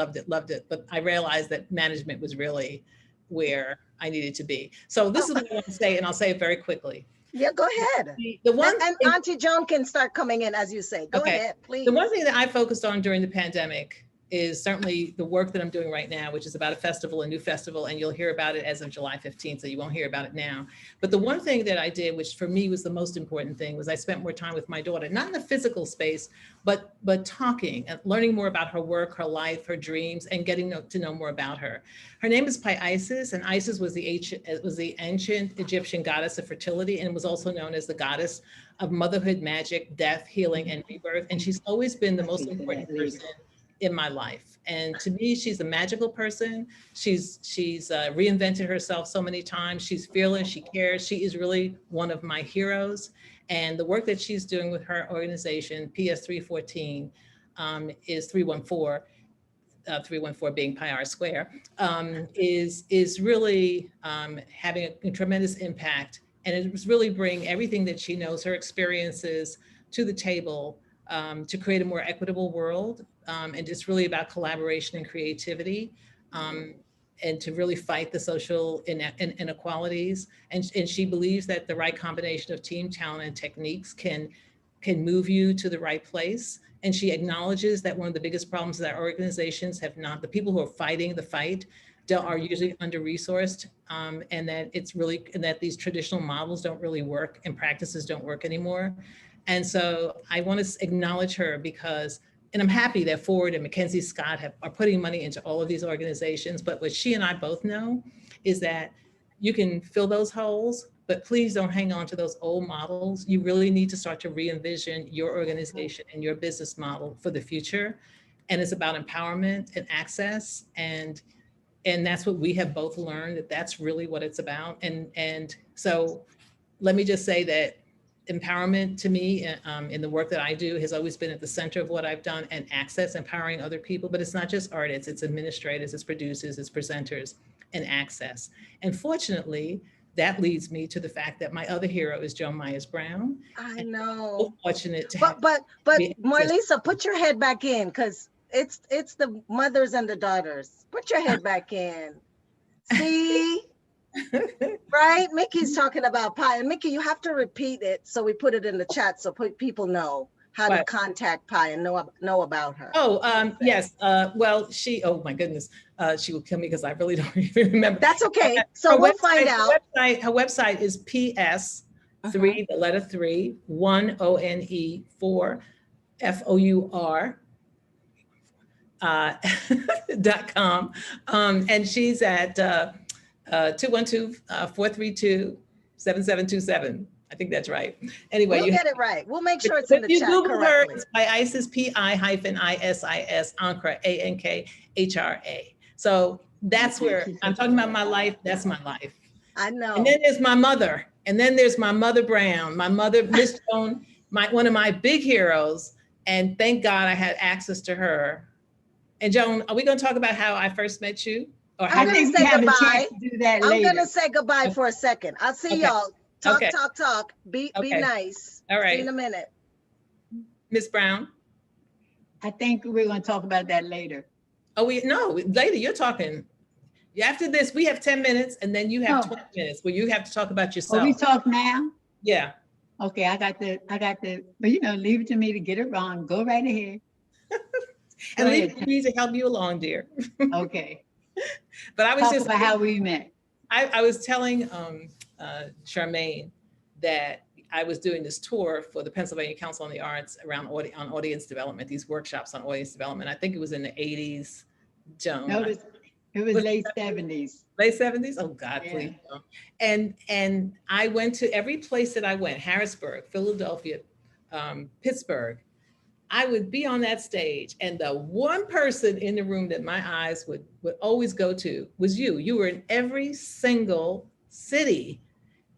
But I realized that management was really where I needed to be. So this is what I want to say, and I'll say it very quickly. Yeah, go ahead. And Auntie Joan can start coming in, as you say. Go ahead, please. The one thing that I focused on during the pandemic is certainly the work that I'm doing right now, which is about a new festival, and you'll hear about it as of July 15th, so you won't hear about it now. But the one thing that I did, which for me was the most important thing, was I spent more time with my daughter, not in the physical space, but talking and learning more about her work, her life, her dreams, and getting to know more about her. Her name is Isis, and Isis was the ancient Egyptian goddess of fertility, and was also known as the goddess of motherhood, magic, death, healing, and rebirth. And she's always been the most important person in my life. And to me, she's a magical person. She's reinvented herself so many times. She's fearless, she cares. She is really one of my heroes. And the work that she's doing with her organization, PS 314, is 314, 314 being Pi R Square, is really having a tremendous impact. And it was really bring everything that she knows, her experiences, to the table to create a more equitable world. And it's really about collaboration and creativity, and to really fight the social inequalities. And she believes that the right combination of team talent and techniques can move you to the right place. And she acknowledges that one of the biggest problems that organizations have not, the people who are fighting the fight are usually under-resourced, and that these traditional models don't really work and practices don't work anymore. And so I want to acknowledge her because, and I'm happy that Ford and Mackenzie Scott are putting money into all of these organizations. But what she and I both know is that you can fill those holes, but please don't hang on to those old models. You really need to start to re-envision your organization and your business model for the future. And it's about empowerment and access. And that's what we have both learned, that's really what it's about. And so let me just say that empowerment to me in the work that I do has always been at the center of what I've done, and access, empowering other people. But it's not just artists, it's administrators, it's producers, it's presenters. and access. And fortunately, that leads me to the fact that my other hero is Joan Myers Brown. I know. So fortunate to have. But Marlisa, put your head back in, because it's the mothers and the daughters. Put your head back in. See? Right? Mickey's talking about Pi. And Mikki, you have to repeat it so we put it in the chat so people know how to contact Pi and know about her. Oh, yes. Well, oh my goodness. She will kill me because I really don't even remember. That's okay. So we'll find out. Her website is PS3, the letter 3, 1 ONE 4 FOUR. .com. And she's at 212-432-7727. I think that's right. Anyway, we'll get it right. We'll make sure it's in the chat Google correctly. her, it's by Isis, P-I-ISIS, Ankara, A-N-K-H-R-A. So that's where I'm talking about my life. That's my life. I know. And then there's my mother. And then there's my mother Brown, my mother, Miss Joan, one of my big heroes. And thank God I had access to her. And Joan, are we going to talk about how I first met you? Or I'm going to say goodbye. I'm going to say goodbye for a second. I'll see y'all. Talk. Be nice. All right. See you in a minute. Miss Brown. I think we're going to talk about that later. Oh, later you're talking. After this, we have 10 minutes and then you have 20 minutes where you have to talk about yourself. Oh, we talk now? Yeah. Okay, I got the, but leave it to me to get it wrong. Go right ahead. And leave it to me to help you along, dear. Okay. But I was talk about how we met. I was telling Charmaine that I was doing this tour for the Pennsylvania Council on the Arts around on audience development, these workshops on audience development. I think it was in the 80s, Joan. No, it was late 70s. Late 70s? Oh God, yeah. Please. And I went to every place that I went, Harrisburg, Philadelphia, Pittsburgh. I would be on that stage, and the one person in the room that my eyes would always go to was you. You were in every single city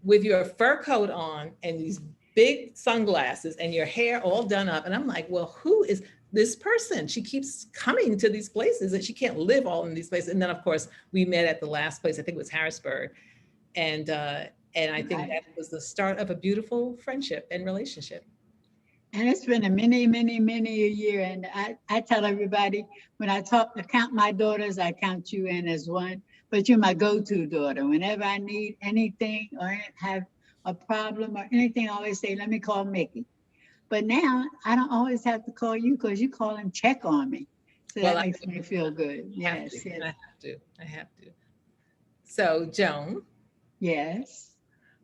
with your fur coat on and these big sunglasses and your hair all done up. And I'm like, well, who is this person? She keeps coming to these places and she can't live all in these places. And then of course we met at the last place, I think it was Harrisburg. And I think that was the start of a beautiful friendship and relationship. And it's been a many a year. And I tell everybody when I count my daughters, I count you in as one, but you're my go-to daughter. Whenever I need anything or have a problem or anything, I always say, let me call Mikki. But now I don't always have to call you because you call and check on me. So that makes me feel good. Yes. I have to. So Joan. Yes.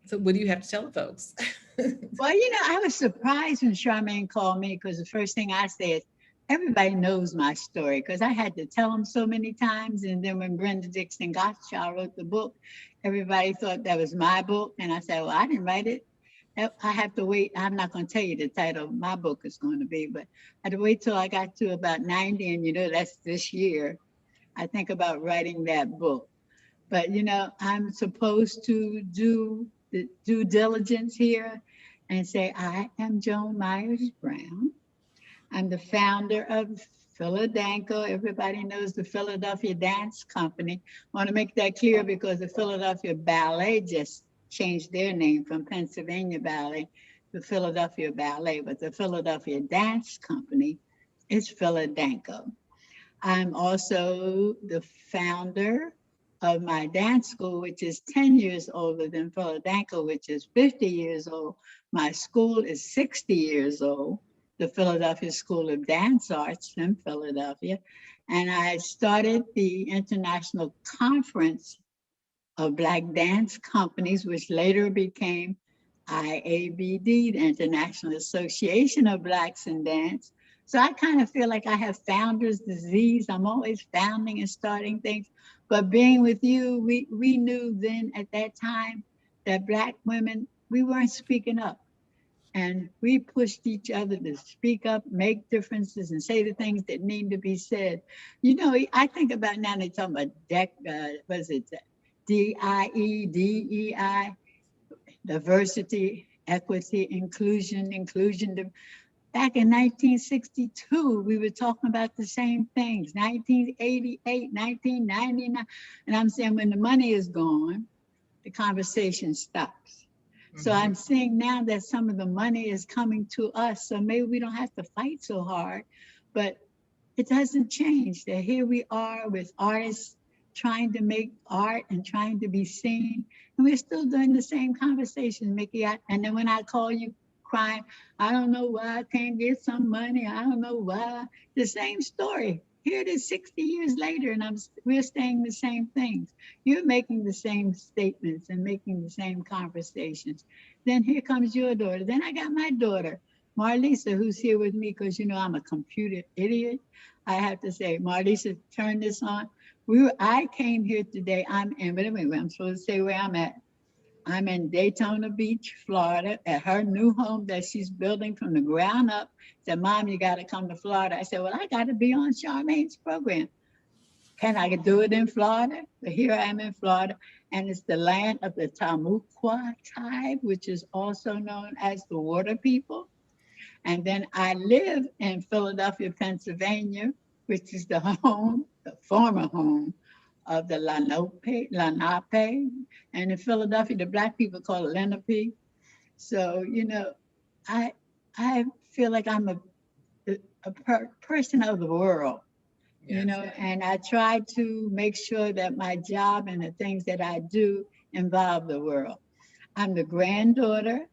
So what do you have to tell the folks? Well, I was surprised when Charmaine called me because the first thing I said, everybody knows my story because I had to tell them so many times. And then when Brenda Dixon Gottschall wrote the book, everybody thought that was my book. And I said, well, I didn't write it. I have to wait. I'm not going to tell you the title of my book is going to be, but I had to wait till I got to about 90. And that's this year. I think about writing that book. But, I'm supposed to do the due diligence here and say, I am Joan Myers Brown. I'm the founder of Philadanco. Everybody knows the Philadelphia Dance Company. I want to make that clear because the Philadelphia Ballet just changed their name from Pennsylvania Ballet to Philadelphia Ballet, but the Philadelphia Dance Company is Philadanco. I'm also the founder of my dance school, which is 10 years older than Philadanco, which is 50 years old. My school is 60 years old, the Philadelphia School of Dance Arts in Philadelphia. And I started the International Conference of Black Dance Companies, which later became IABD, the International Association of Blacks in Dance. So I kind of feel like I have founder's disease. I'm always founding and starting things. But being with you, we knew then at that time that Black women, we weren't speaking up. And we pushed each other to speak up, make differences, and say the things that need to be said. I think about now they talk about DEI, diversity, equity, inclusion. back in 1962, we were talking about the same things, 1988, 1999. And I'm saying when the money is gone, the conversation stops. So I'm seeing now that some of the money is coming to us. So maybe we don't have to fight so hard, but it doesn't change that here we are with artists trying to make art and trying to be seen. And we're still doing the same conversation, Mikki. And then when I call you crying, I don't know why I can't get some money. I don't know why. The same story. Here it is 60 years later, and we're saying the same things. You're making the same statements and making the same conversations. Then here comes your daughter. Then I got my daughter, Marlisa, who's here with me because, you know, I'm a computer idiot. I have to say, Marlisa, turn this on. I came here today. I'm supposed to say where I'm at. I'm in Daytona Beach, Florida, at her new home that she's building from the ground up. Said, Mom, you got to come to Florida. I said, well, I got to be on Charmaine's program. Can I do it in Florida? But here I am in Florida, and it's the land of the Tamukwa tribe, which is also known as the Water People. And then I live in Philadelphia, Pennsylvania, which is the former home of the Lenape. And in Philadelphia, the Black people call it Lenape. So, you know, I feel like I'm a person of the world, you know, and I try to make sure that my job and the things that I do involve the world. I'm the granddaughter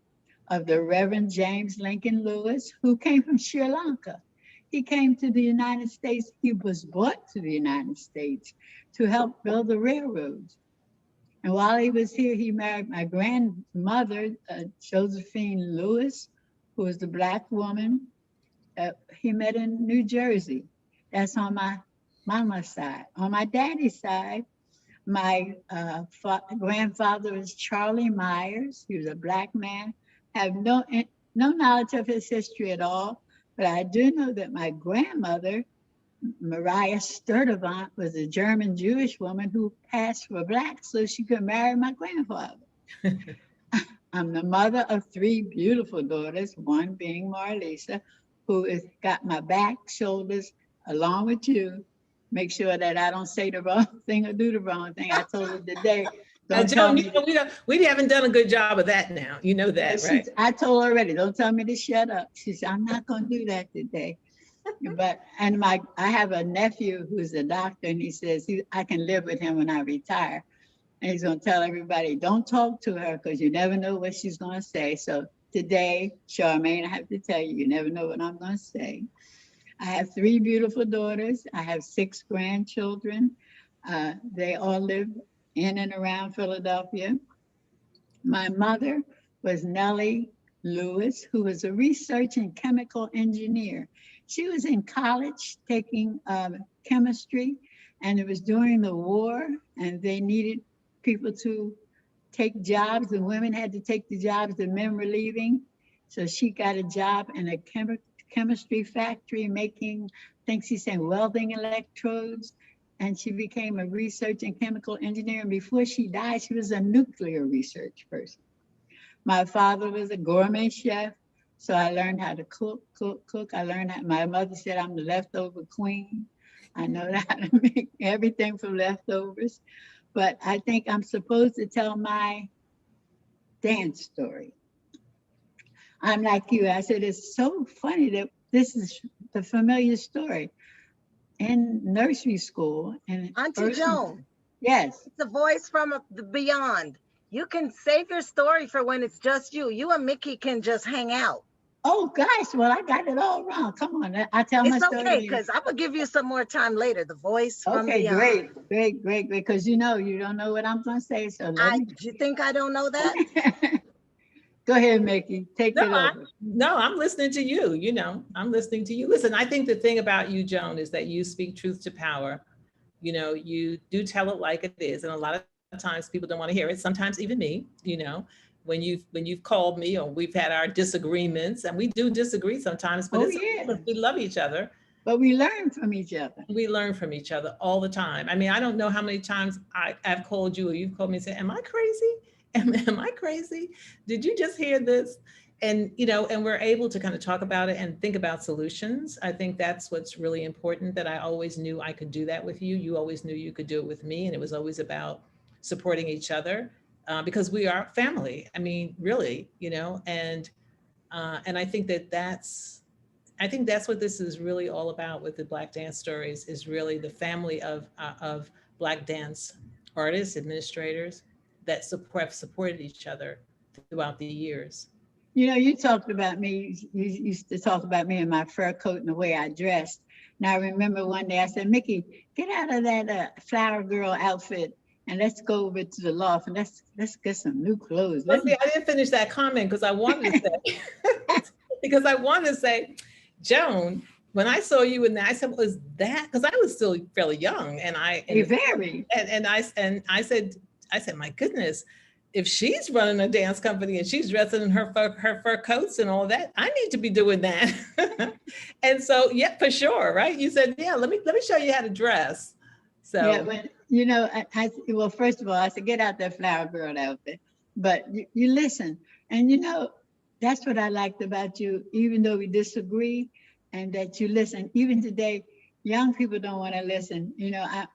of the Reverend James Lincoln Lewis, who came from Sri Lanka. He came to the United States. He was brought to the United States to help build the railroads. And while he was here, he married my grandmother, Josephine Lewis, who was the Black woman he met in New Jersey. That's on my mama's side. On my daddy's side, my grandfather is Charlie Myers. He was a Black man. I have no knowledge of his history at all, but I do know that my grandmother, Maria Sturdivant, was a German Jewish woman who passed for Black so she could marry my grandfather. I'm the mother of 3 beautiful daughters, one being Marlisa, who has got my back, shoulders, along with you. Make sure that I don't say the wrong thing or do the wrong thing. I told her today. Joan, you know, we haven't done a good job of that now. You know that, right? I told her already, don't tell me to shut up. She said, I'm not going to do that today. I have a nephew who's a doctor, and he says I can live with him when I retire. And he's going to tell everybody, don't talk to her because you never know what she's going to say. So today, Charmaine, I have to tell you, you never know what I'm going to say. I have 3 beautiful daughters. I have 6 grandchildren. They all live in and around Philadelphia. My mother was Nellie Lewis, who was a research and chemical engineer. She was in college taking chemistry, and it was during the war, and they needed people to take jobs, and women had to take the jobs the men were leaving. So she got a job in a chemistry factory making, I think she's saying welding electrodes, and she became a research and chemical engineer. And before she died, she was a nuclear research person. My father was a gourmet chef, so I learned how to cook. I learned how, my mother said I'm the leftover queen. I know how to make everything from leftovers, but I think I'm supposed to tell my dance story. I'm like you. I said, it's so funny that this is the familiar story. In nursery school. And Auntie Joan. Yes. It's a voice from the beyond. You can save your story for when it's just you. You and Mikki can just hang out. Oh, gosh. Well, I got it all wrong. Come on. I tell my story. It's okay, because I'm going to give you some more time later. The voice from beyond. Okay, great. Because you don't know what I'm going to say. So do you think I don't know that? Go ahead, Mikki. Take it over. I'm listening to you. You know, I'm listening to you. Listen, I think the thing about you, Joan, is that you speak truth to power. You know, you do tell it like it is. And a lot of times people don't want to hear it. Sometimes even me, you know, when you've called me or we've had our disagreements, and we do disagree sometimes, but we love each other. But we learn from each other. We learn from each other all the time. I mean, I don't know how many times I've called you or you've called me and said, am I crazy? Am I crazy? Did you just hear this? and we're able to kind of talk about it and think about solutions. I think that's what's really important, that I always knew I could do that with you. You always knew you could do it with me. And it was always about supporting each other because we are family. I mean, really, and I think I think that's what this is really all about with the Black Dance Stories, is really the family of Black dance artists, administrators that have supported each other throughout the years. You talked about me, you used to talk about me in my fur coat and the way I dressed. And I remember one day I said, Mikki, get out of that flower girl outfit and let's go over to the loft and let's get some new clothes. Well, see, I didn't finish that comment because I wanted to say, Joan, when I saw you in that, I said, was that, because I was still fairly young, and I said, my goodness, if she's running a dance company and she's dressing in her fur coats and all that, I need to be doing that. And so, yeah, for sure, right? You said, yeah, let me show you how to dress. So yeah, but well, first of all, I said, get out that flower girl outfit. But you listen, and that's what I liked about you, even though we disagree, and that you listen. Even today, young people don't want to listen.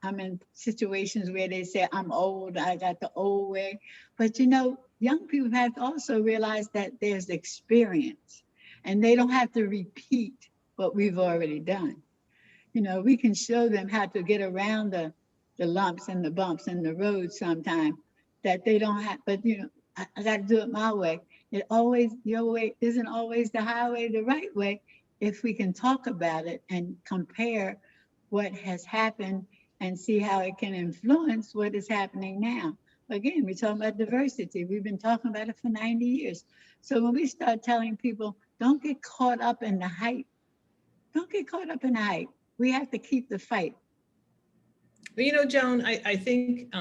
I'm in situations where they say, I'm old, I got the old way. But young people have to also realize that there's experience and they don't have to repeat what we've already done. We can show them how to get around the lumps and the bumps in the road sometime that they don't have, but I got to do it my way. Your way isn't always the highway, the right way. If we can talk about it and compare what has happened and see how it can influence what is happening now. Again, we're talking about diversity. We've been talking about it for 90 years. So when we start telling people, don't get caught up in the hype. Don't get caught up in the hype. We have to keep the fight. But Joan, I think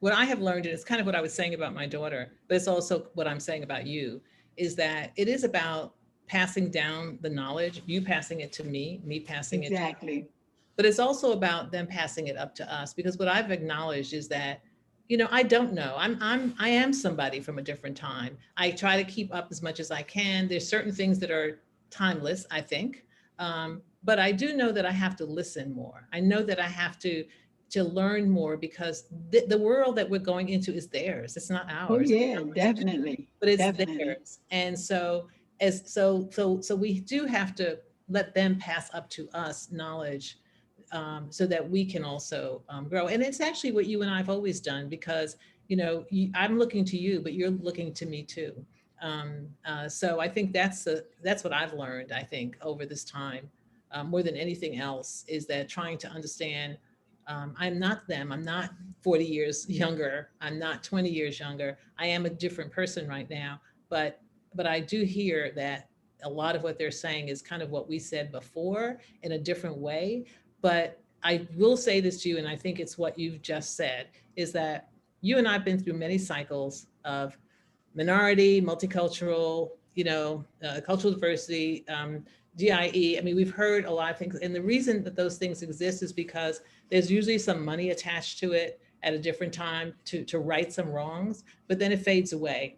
what I have learned, and it's kind of what I was saying about my daughter, but it's also what I'm saying about you, is that it is about passing down the knowledge, you passing it to me passing it to you. But it's also about them passing it up to us, because what I've acknowledged is that, I don't know. I am somebody from a different time. I try to keep up as much as I can. There's certain things that are timeless, I think. But I do know that I have to listen more. I know that I have to learn more, because the world that we're going into is theirs. It's not ours. Oh yeah, definitely. But it's theirs. And so we do have to let them pass up to us knowledge, so that we can also grow. And it's actually what you and I've always done, because I'm looking to you, but you're looking to me too. So I think that's what I've learned, I think, over this time, more than anything else, is that trying to understand, I'm not them. I'm not 40 years younger. I'm not 20 years younger. I am a different person right now, but I do hear that a lot of what they're saying is kind of what we said before in a different way. But I will say this to you, and I think it's what you've just said, is that you and I have been through many cycles of minority, multicultural, cultural diversity, DIE. I mean, we've heard a lot of things. And the reason that those things exist is because there's usually some money attached to it at a different time to right some wrongs, but then it fades away.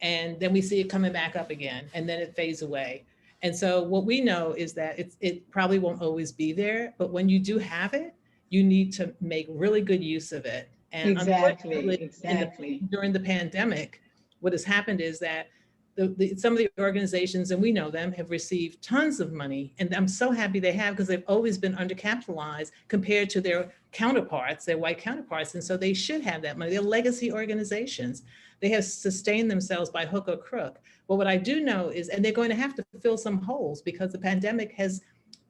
And then we see it coming back up again, and then it fades away. And so what we know is that it probably won't always be there, but when you do have it, you need to make really good use of it. And exactly. During the pandemic, what has happened is that some of the organizations, and we know them, have received tons of money. And I'm so happy they have, because they've always been undercapitalized compared to their counterparts, their white counterparts. And so they should have that money. They're legacy organizations. They have sustained themselves by hook or crook. But what I do know is, and they're going to have to fill some holes, because the pandemic has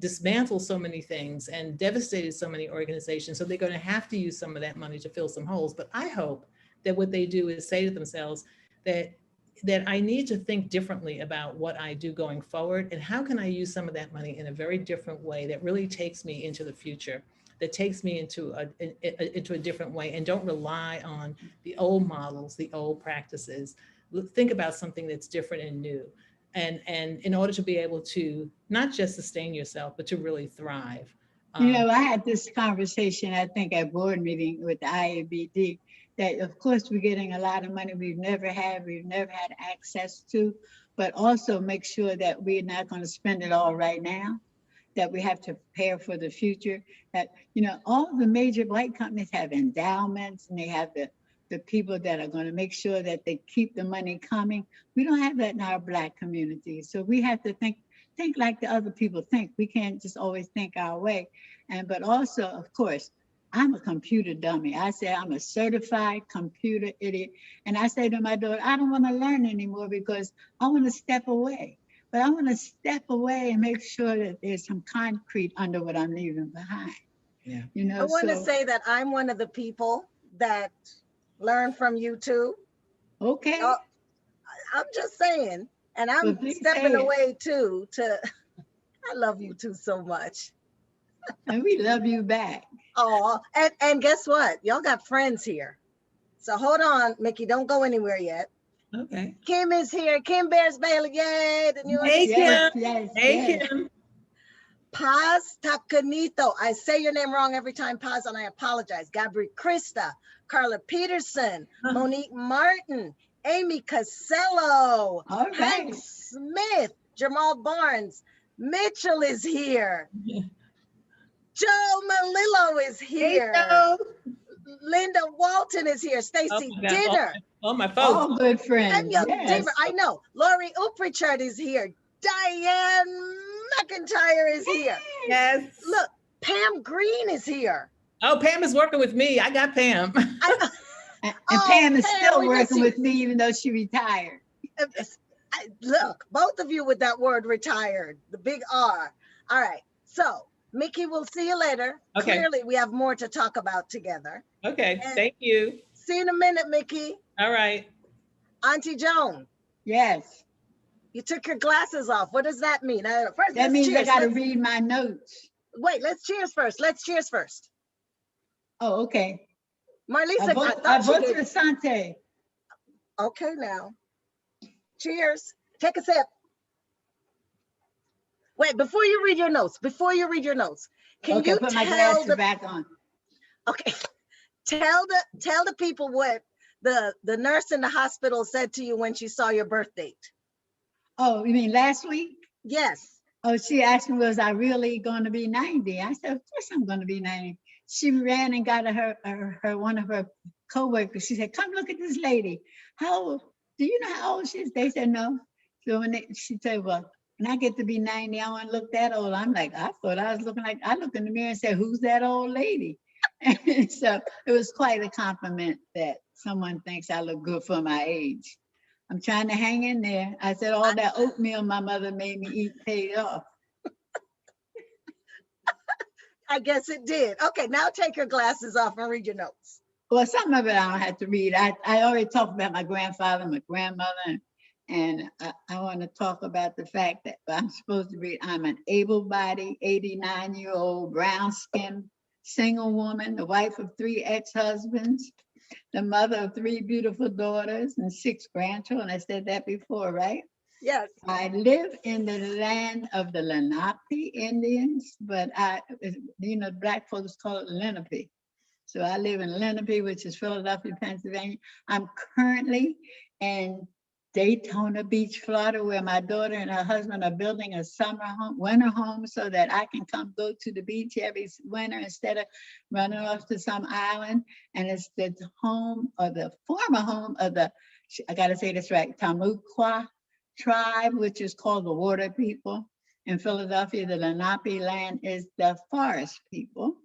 dismantled so many things and devastated so many organizations. So they're going to have to use some of that money to fill some holes. But I hope that what they do is say to themselves that I need to think differently about what I do going forward, and how can I use some of that money in a very different way that really takes me into the future, that takes me into a different way, and don't rely on the old models, the old practices. Think about something that's different and new. And in order to be able to not just sustain yourself, but to really thrive. I had this conversation, I think, at board meeting with the IABD, that of course we're getting a lot of money we've never had access to, but also make sure that we're not going to spend it all right now, that we have to prepare for the future. That, you know, all the major white companies have endowments, and they have the people that are going to make sure that they keep the money coming. We don't have that in our Black community. So we have to think like the other people think. We can't just always think our way. But also, of course, I'm a computer dummy. I say I'm a certified computer idiot. And I say to my daughter, I don't want to learn anymore because I want to step away. But I want to step away and make sure that there's some concrete under what I'm leaving behind. Yeah. You know, I want to say that I'm one of the people that learn from you too. Okay. I'm just saying, and I'm stepping away too. I love you too so much. And we love you back. Oh, and guess what? Y'all got friends here. So hold on, Mikki, don't go anywhere yet. Okay. Kim is here. Kim Bears Bailey. Yay. The new Hey, yes, Kim. yes, Hey, yes. Kim. Paz Tacanito. I say your name wrong every time, Paz, and I apologize. Gabri Krista, Carla Peterson, Monique Martin, Amy Casello, Hank Smith, Jamal Barnes, Mitchell is here. Joe Malillo is here. Hey, Linda Walton is here. Stacy Dinner. All my folks. All good friends. Daniel Yes. Dimmer, I know. Lori Uprichard is here. Diane McIntyre is here. Yes. Look, Pam Green is here. Oh, Pam is working with me. I got Pam. And Pam is still we miss working you. with me, even though she retired. Look, both of you with that word retired, the big R. All right. So, Mikki, we'll see you later. Okay. Clearly, we have more to talk about together. Okay. And thank you. See you in a minute, Mikki. All right. Auntie Joan. Yes. You took your glasses off. What does that mean? First, That means cheers. I got to read my notes. Wait, let's cheers first. Let's cheers first. Oh, okay. Marlisa, I vote to Sante. Okay, now. Cheers. Take a sip. Wait, before you read your notes, can you put my tell glasses back on? Okay, tell the people what the nurse in the hospital said to you when she saw your birth date. Oh, you mean last week? Yes. Oh, she asked me, was I really going to be 90? I said, of course I'm going to be 90. She ran and got her one of her coworkers. She said, come look at this lady. How old? Do you know how old she is? They said, no. So she said, well, when I get to be 90, I want to look that old. I'm like, I thought I was looking like, I looked in the mirror and said, who's that old lady? And so it was quite a compliment that someone thinks I look good for my age. I'm trying to hang in there. I said, all that oatmeal my mother made me eat paid off. I guess it did. Okay, now take your glasses off and read your notes. Well, some of it I don't have to read. I already talked about my grandfather, my grandmother, and I want to talk about the fact that I'm supposed to read. I'm an able-bodied, 89-year-old, brown-skinned, single woman, the wife of 3 ex-husbands, the mother of 3 beautiful daughters and 6 grandchildren. I said that before, right? Yes. I live in the land of the Lenape Indians, but Black folks call it Lenape. So I live in Lenape, which is Philadelphia, Pennsylvania. I'm currently in Daytona Beach, Florida, where my daughter and her husband are building a winter home so that I can come go to the beach every winter instead of running off to some island. And it's the home or the former home of the, I gotta say this right, Tamukwa tribe, which is called the Water People. In Philadelphia, the Lenape land is the Forest People.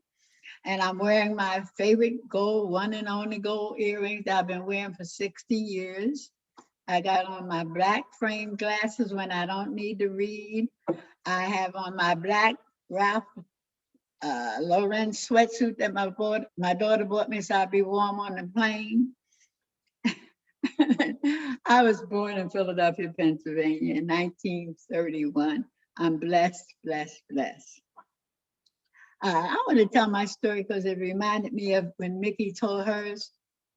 And I'm wearing my favorite gold, one and only gold earrings that I've been wearing for 60 years. I got on my black frame glasses when I don't need to read. I have on my black Ralph Lauren sweatsuit that my daughter bought me so I'd be warm on the plane. I was born in Philadelphia, Pennsylvania in 1931. I'm blessed, blessed, blessed. I want to tell my story because it reminded me of when Mikki told hers.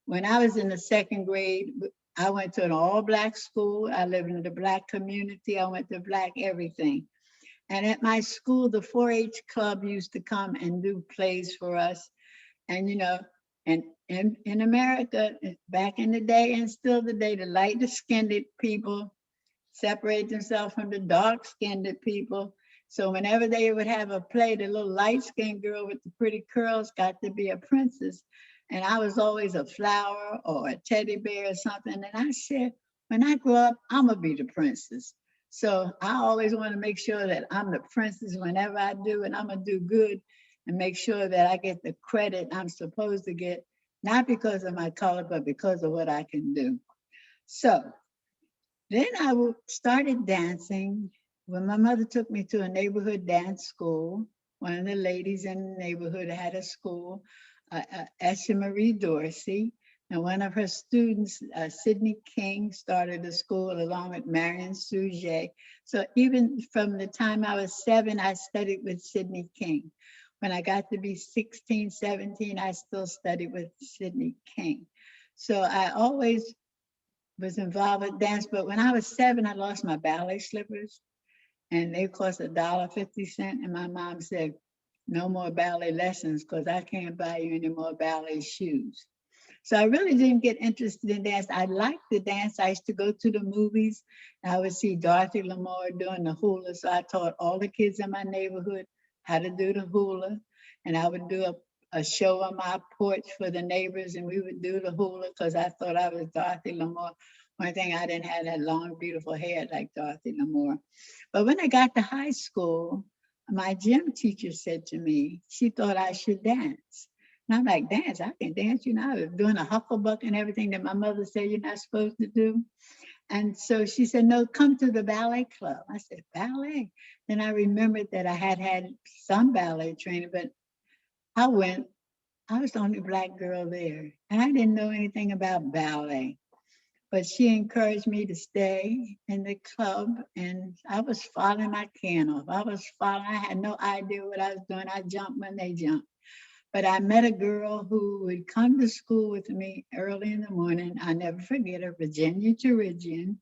When I was in the 2nd grade, I went to an all-Black school. I lived in the Black community. I went to Black everything. And at my school, the 4-H club used to come and do plays for us. And, and in America, back in the day and still today, the lighter-skinned people separate themselves from the dark-skinned people. So whenever they would have a play, the little light-skinned girl with the pretty curls got to be a princess. And I was always a flower or a teddy bear or something. And I said, when I grow up, I'm gonna be the princess. So I always want to make sure that I'm the princess whenever I do, and I'm gonna do good and make sure that I get the credit I'm supposed to get, not because of my color, but because of what I can do. So then I started dancing when my mother took me to a neighborhood dance school. One of the ladies in the neighborhood had a school, Esha Marie Dorsey, and one of her students, Sidney King, started a school along with Marion Sujet. So even from the time I was 7, I studied with Sidney King. When I got to be 16, 17, I still studied with Sidney King. So I always was involved with dance, but when I was 7, I lost my ballet slippers, and they cost $1.50. And my mom said, no more ballet lessons because I can't buy you any more ballet shoes. So I really didn't get interested in dance. I liked the dance. I used to go to the movies. I would see Dorothy Lamour doing the hula. So I taught all the kids in my neighborhood how to do the hula. And I would do a show on my porch for the neighbors, and we would do the hula because I thought I was Dorothy Lamour. One thing, I didn't have that long, beautiful hair like Dorothy Lamour. But when I got to high school, my gym teacher said to me, she thought I should dance. And I'm like, dance? I can dance. You know, I was doing a hucklebuck and everything that my mother said you're not supposed to do. And so she said, no, come to the ballet club. I said, ballet? Then I remembered that I had some ballet training, but I went. I was the only Black girl there, and I didn't know anything about ballet. But she encouraged me to stay in the club, and I was following my can off. I had no idea what I was doing. I jumped when they jumped. But I met a girl who would come to school with me early in the morning. I never forget her, Virginia Cherigian.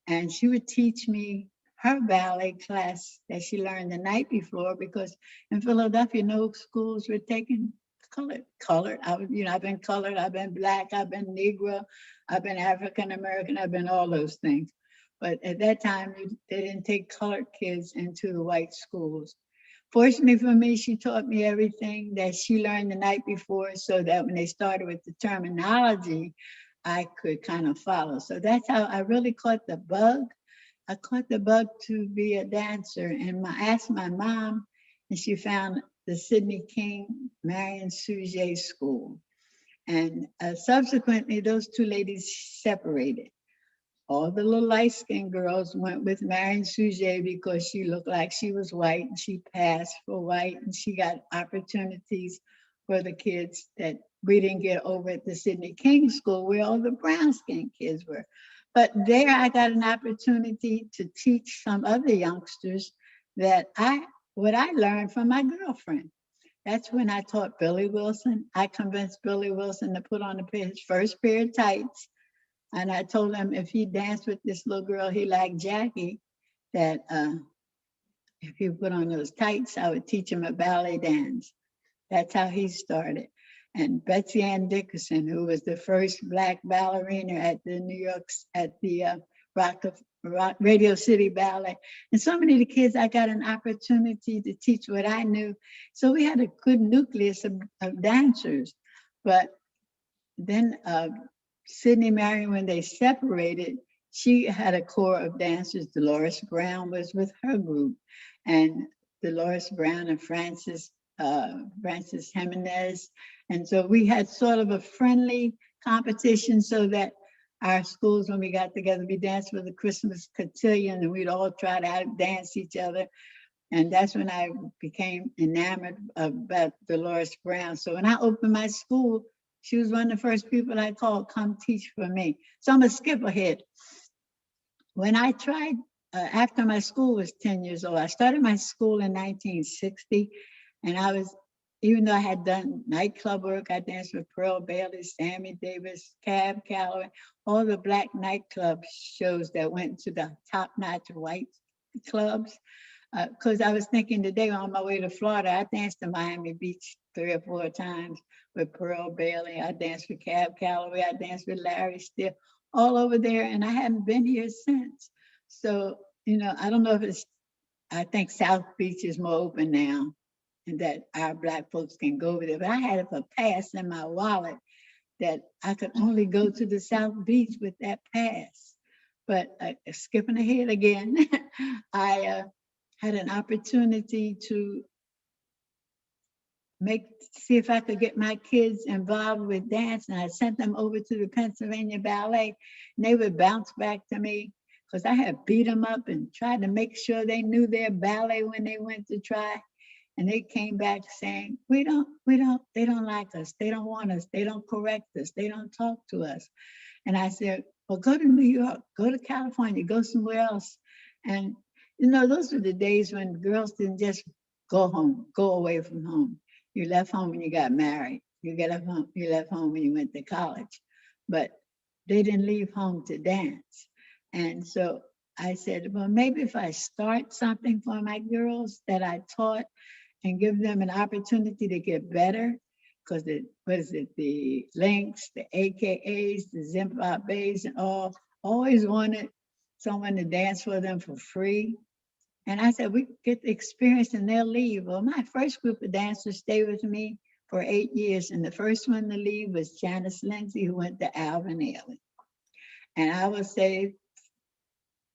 And she would teach me her ballet class that she learned the night before, because in Philadelphia, no schools were taking colored. I've been colored, I've been Black, I've been Negro, I've been African American, I've been all those things. But at that time, they didn't take colored kids into the white schools. Fortunately for me, she taught me everything that she learned the night before, so that when they started with the terminology, I could kind of follow. So that's how I really caught the bug. I caught the bug to be a dancer, and I asked my mom, and she found the Sidney King, Marion Sujet School. And subsequently, those two ladies separated. All the little light-skinned girls went with Marion Sujet because she looked like she was white, and she passed for white, and she got opportunities for the kids that we didn't get over at the Sidney King School, where all the brown-skinned kids were. But there I got an opportunity to teach some other youngsters what I learned from my girlfriend. That's when I taught Billy Wilson. I convinced Billy Wilson to put on his first pair of tights. And I told him if he danced with this little girl he liked, Jackie, that if he put on those tights, I would teach him a ballet dance. That's how he started. And Betsy Ann Dickerson, who was the first Black ballerina at the Radio City Ballet. And so many of the kids, I got an opportunity to teach what I knew. So we had a good nucleus of dancers. But then Sidney Marion, when they separated, she had a core of dancers. Dolores Brown was with her group. And Dolores Brown and Francis Jimenez. And so we had sort of a friendly competition, so that our schools, when we got together, we danced for the Christmas cotillion, and we'd all try to outdance each other. And that's when I became enamored about Dolores Brown. So when I opened my school, she was one of the first people I called, come teach for me. So I'm gonna skip ahead. When I tried, after my school was 10 years old, I started my school in 1960, and even though I had done nightclub work, I danced with Pearl Bailey, Sammy Davis, Cab Calloway, all the Black nightclub shows that went to the top-notch white clubs. Because I was thinking today on my way to Florida, I danced in Miami Beach 3 or 4 times with Pearl Bailey. I danced with Cab Calloway. I danced with Larry Still, all over there. And I haven't been here since. So, I don't know if I think South Beach is more open now and that our Black folks can go over there. But I had a pass in my wallet that I could only go to the South Beach with that pass. But skipping ahead again, I had an opportunity to see if I could get my kids involved with dance. And I sent them over to the Pennsylvania Ballet, and they would bounce back to me because I had beat them up and tried to make sure they knew their ballet when they went to try. And they came back saying, they don't like us. They don't want us. They don't correct us. They don't talk to us. And I said, well, go to New York, go to California, go somewhere else. And, those were the days when girls didn't just go home, go away from home. You left home when you got married. You left home when you went to college. But they didn't leave home to dance. And so I said, well, maybe if I start something for my girls that I taught and give them an opportunity to get better, because the Lynx, the AKAs, the Zimbabwe's, and all always wanted someone to dance for them for free. And I said, we get the experience and they'll leave. Well, my first group of dancers stayed with me for 8 years. And the first one to leave was Janice Lindsay, who went to Alvin Ailey. And I would say,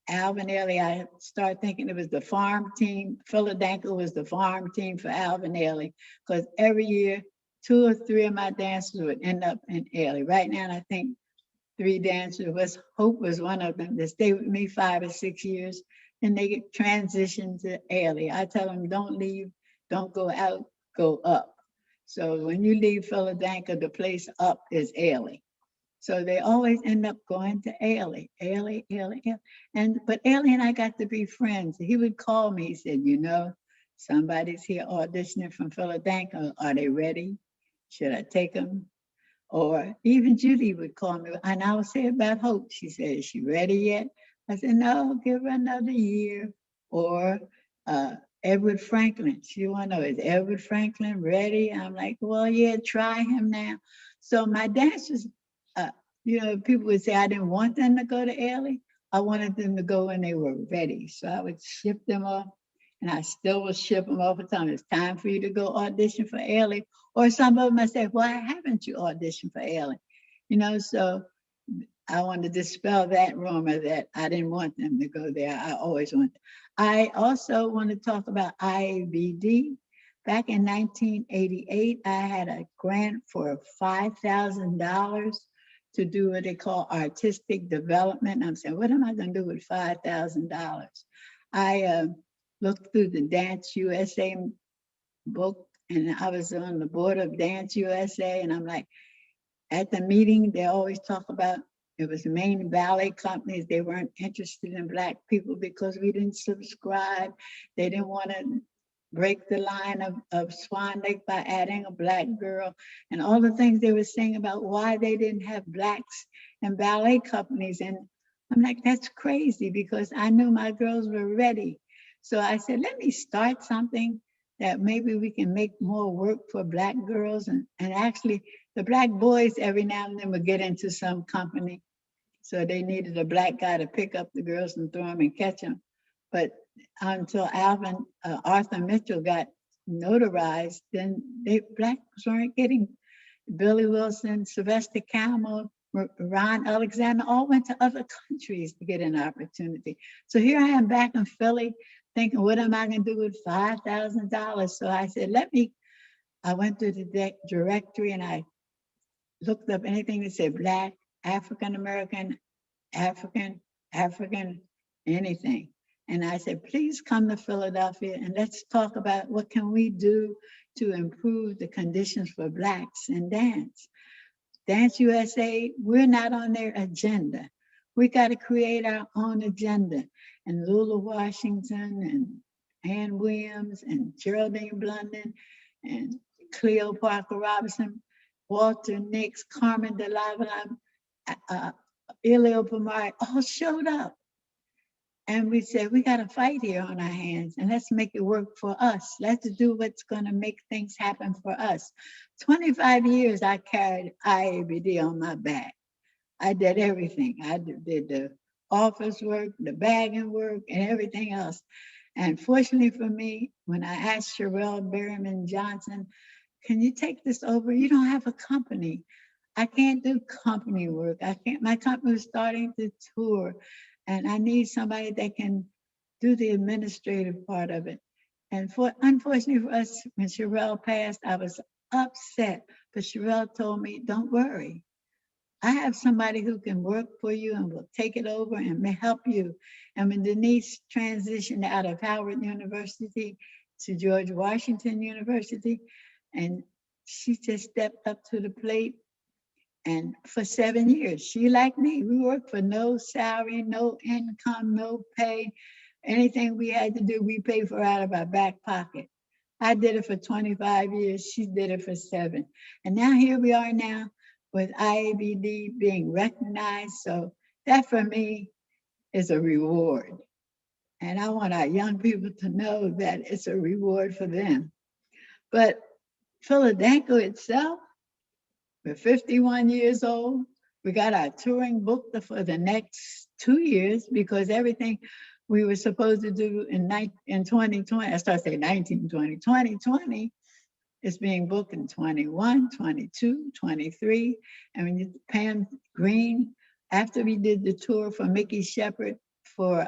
Alvin Ailey, I started thinking it was the farm team. Philadelphia was the farm team for Alvin Ailey, because every year, 2 or 3 of my dancers would end up in Ailey. Right now, I think 3 dancers, Hope was one of them, that stayed with me 5 or 6 years. Then they get transitioned to Ailey. I tell them, don't leave, don't go out, go up. So when you leave Philadelphia, the place up is Ailey. So they always end up going to Ailey. But Ailey and I got to be friends. He would call me, he said, somebody's here auditioning from Philadelphia. Are they ready? Should I take them? Or even Judy would call me, and I would say about Hope. She said, is she ready yet? I said, no, give her another year. Or Edward Franklin. She want to know, is Edward Franklin ready? I'm like, well, yeah, try him now. So my dancers, people would say I didn't want them to go to Ailey. I wanted them to go when they were ready. So I would ship them off, and I still will ship them off the time. It's time for you to go audition for Ailey. Or some of them I say, why haven't you auditioned for Ailey? So I want to dispel that rumor that I didn't want them to go there. I always want them. I also want to talk about IABD. Back in 1988, I had a grant for $5,000 to do what they call artistic development. I'm saying, what am I going to do with $5,000? I looked through the Dance USA book, and I was on the board of Dance USA, and I'm like, at the meeting, they always talk about, it was the main ballet companies. They weren't interested in Black people because we didn't subscribe. They didn't want to break the line of Swan Lake by adding a Black girl, and all the things they were saying about why they didn't have Blacks in ballet companies. And I'm like, that's crazy, because I knew my girls were ready. So I said, let me start something that maybe we can make more work for Black girls. And actually, the Black boys every now and then would get into some company. So they needed a Black guy to pick up the girls and throw them and catch them. But until Arthur Mitchell got notarized, then Blacks weren't getting. Billy Wilson, Sylvester Campbell, Ron Alexander all went to other countries to get an opportunity. So here I am back in Philly thinking, what am I going to do with $5,000? So I said, I went to the directory and I looked up anything that said Black, African American, African, anything. And I said, please come to Philadelphia and let's talk about what can we do to improve the conditions for Blacks in dance. Dance USA, we're not on their agenda. We got to create our own agenda. And Lula Washington and Ann Williams and Geraldine Blunden and Cleo Parker Robinson, Walter Nix, Carmen de Lavilla, Elio Pomar, all showed up. And we said, we got a fight here on our hands, and let's make it work for us. Let's do what's going to make things happen for us. 25 years I carried IABD on my back. I did everything. I did the office work, the bagging work, and everything else. And fortunately for me, when I asked Sherelle Berryman Johnson, can you take this over? You don't have a company. I can't do company work. I can't, my company is starting to tour and I need somebody that can do the administrative part of it. And unfortunately for us, when Sherelle passed, I was upset, but Sherelle told me, don't worry. I have somebody who can work for you and will take it over and may help you. And when Denise transitioned out of Howard University to George Washington University, and she just stepped up to the plate. And for 7 years, she like me, we worked for no salary, no income, no pay. Anything we had to do, we paid for out of our back pocket. I did it for 25 years. She did it for 7. And now here we are now with IABD being recognized. So that for me is a reward. And I want our young people to know that it's a reward for them. But Philadelphia itself, we're 51 years old. We got our touring booked for the next 2 years because everything we were supposed to do in 2020, I started saying 1920, 2020 is being booked in 21, 22, 23. And when you Pam Green, after we did the tour for Mikki Shepard for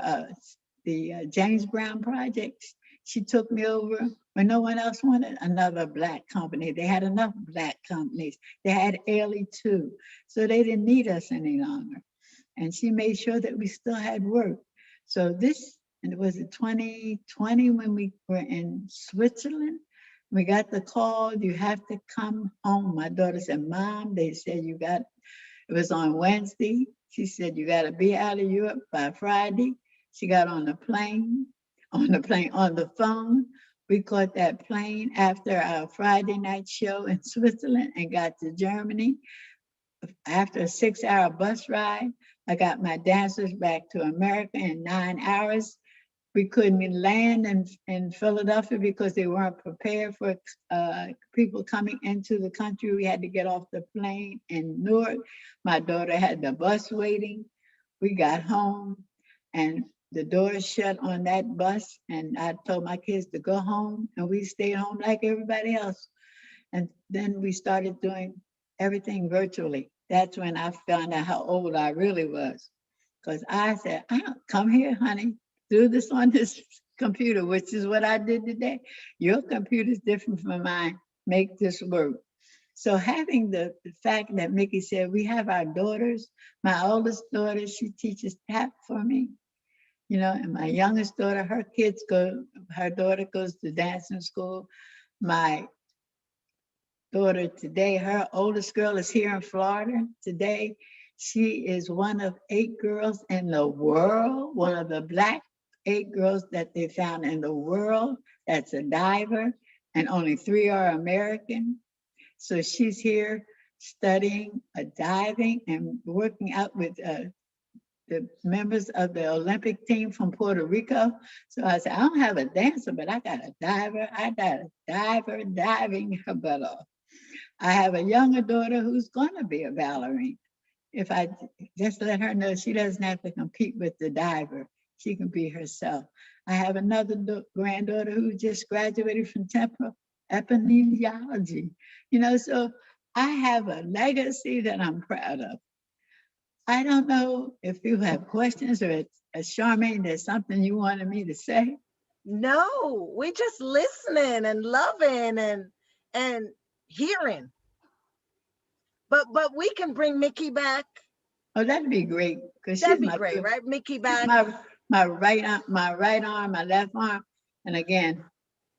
the James Brown projects, she took me over when no one else wanted another Black company. They had enough Black companies. They had Ailey too. So they didn't need us any longer. And she made sure that we still had work. So this, and it was in 2020 when we were in Switzerland. We got the call, you have to come home. My daughter said, Mom, they said it was on Wednesday. She said, you gotta be out of Europe by Friday. She got on the phone. We caught that plane after our Friday night show in Switzerland and got to Germany. After a 6-hour bus ride, I got my dancers back to America in 9 hours. We couldn't land in Philadelphia because they weren't prepared for people coming into the country. We had to get off the plane in Newark. My daughter had the bus waiting. We got home and the doors shut on that bus. And I told my kids to go home and we stayed home like everybody else. And then we started doing everything virtually. That's when I found out how old I really was. Because I said, come here, honey, do this on this computer, which is what I did today. Your computer is different from mine. Make this work. So having the fact that Mikki said, we have our daughters, my oldest daughter, she teaches tap for me. You know, and my youngest daughter, her daughter goes to dancing school. My daughter today, her oldest girl is here in Florida today. She is one of 8 girls in the world, one of the Black 8 girls that they found in the world that's a diver, and only 3 are American. So she's here studying diving and working out with the members of the Olympic team from Puerto Rico. So I said, I don't have a dancer, but I got a diver. I got a diver diving her butt off. I have a younger daughter who's gonna be a ballerina. If I just let her know she doesn't have to compete with the diver, she can be herself. I have another granddaughter who just graduated from Temple epidemiology. You know, so I have a legacy that I'm proud of. I don't know if you have questions or Charmaine, there's something you wanted me to say? No, we just listening and loving and hearing. But we can bring Mikki back. Oh, that'd be great. That'd be great, right? Mikki back. My right arm, my left arm. And again,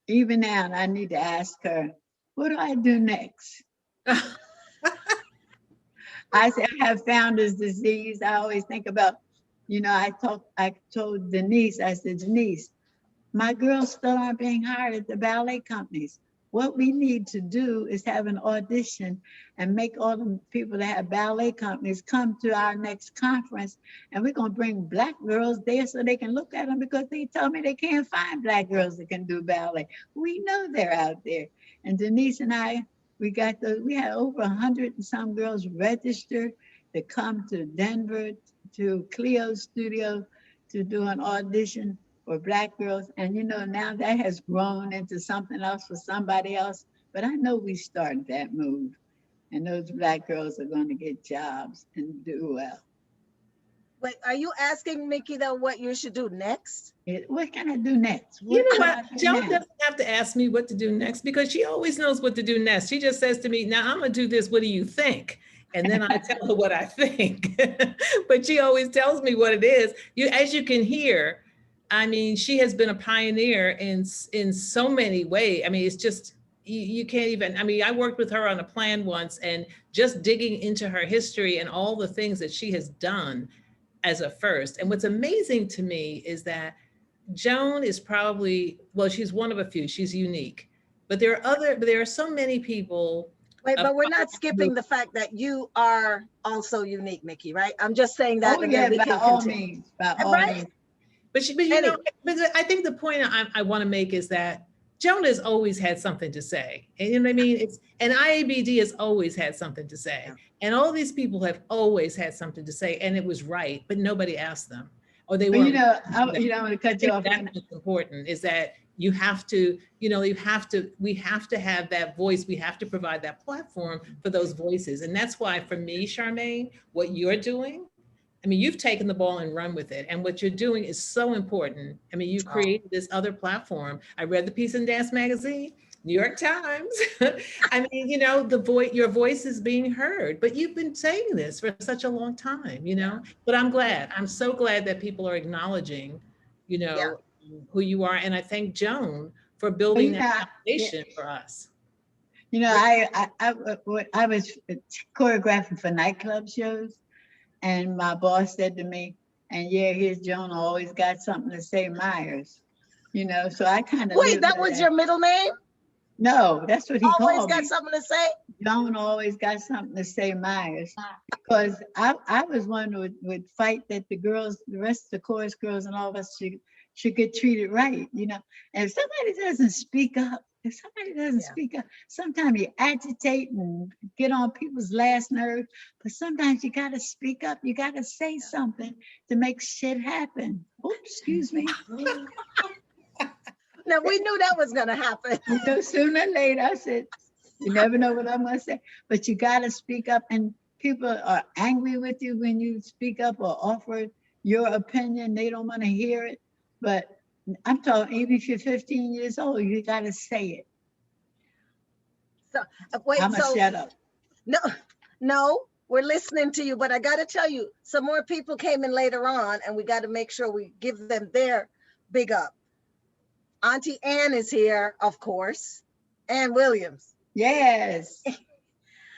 even now, I need to ask her, what do I do next? I said, I have founder's disease. I always think about, you know, I told Denise, I said, Denise, my girls still aren't being hired at the ballet companies. What we need to do is have an audition and make all the people that have ballet companies come to our next conference. And we're going to bring Black girls there so they can look at them because they tell me they can't find Black girls that can do ballet. We know they're out there. And Denise and I, we had over 100 and some girls registered to come to Denver to Cleo's studio to do an audition for Black girls. And you know, now that has grown into something else for somebody else. But I know we started that move. And those Black girls are going to get jobs and do well. Wait, are you asking Mikki though what you should do next? What can I do next? You know what? Joan doesn't have to ask me what to do next because she always knows what to do next. She just says to me, now I'm gonna do this, what do you think? And then I tell her what I think. But she always tells me what it is. As you can hear, I mean, she has been a pioneer in so many ways. I mean, it's just, you can't even, I mean, I worked with her on a plan once and just digging into her history and all the things that she has done as a first. And what's amazing to me is that Joan is probably, well, she's one of a few, she's unique, but there are so many people. Wait, but we're not skipping the fact that you are also unique, Mikki, right? I'm just saying that again. Yeah, by all means, by all means. But you know, but I think the point I want to make is that Joan has always had something to say. And you know what I mean? And IABD has always had something to say. And all these people have always had something to say, and it was right, but nobody asked them. Or they weren't. I'm going to cut you off. That's what's important is that you have to, you know, we have to have that voice. We have to provide that platform for those voices. And that's why for me, Charmaine, what you're doing, I mean, you've taken the ball and run with it. And what you're doing is so important. I mean, you've created this other platform. I read the piece in Dance Magazine, New York Times. I mean, you know, your voice is being heard, but you've been saying this for such a long time, you know, but I'm so glad that people are acknowledging, you know, who you are. And I thank Joan for building that foundation for us. You know, I was choreographing for nightclub shows. And my boss said to me, and yeah, here's Joan, always got something to say, Myers. You know, so I kind of. Wait, that was your middle name? No, that's what he called me. Always got something to say? Joan always got something to say, Myers. Because I was one who would fight that the rest of the chorus girls and all of us should get treated right, you know. And if somebody doesn't speak up, sometimes you agitate and get on people's last nerve, but sometimes you got to speak up. You got to say something to make shit happen. Oops, excuse me. Now, we knew that was going to happen. You know, sooner or later, I said, you never know what I'm going to say, but you got to speak up. And people are angry with you when you speak up or offer your opinion. They don't want to hear it, but I'm talking, even if you're 15 years old, you got to say it. So, wait, I'm gonna shut up. No, we're listening to you, but I got to tell you, some more people came in later on, and we got to make sure we give them their big up. Auntie Ann is here, of course. Ann Williams. Yes,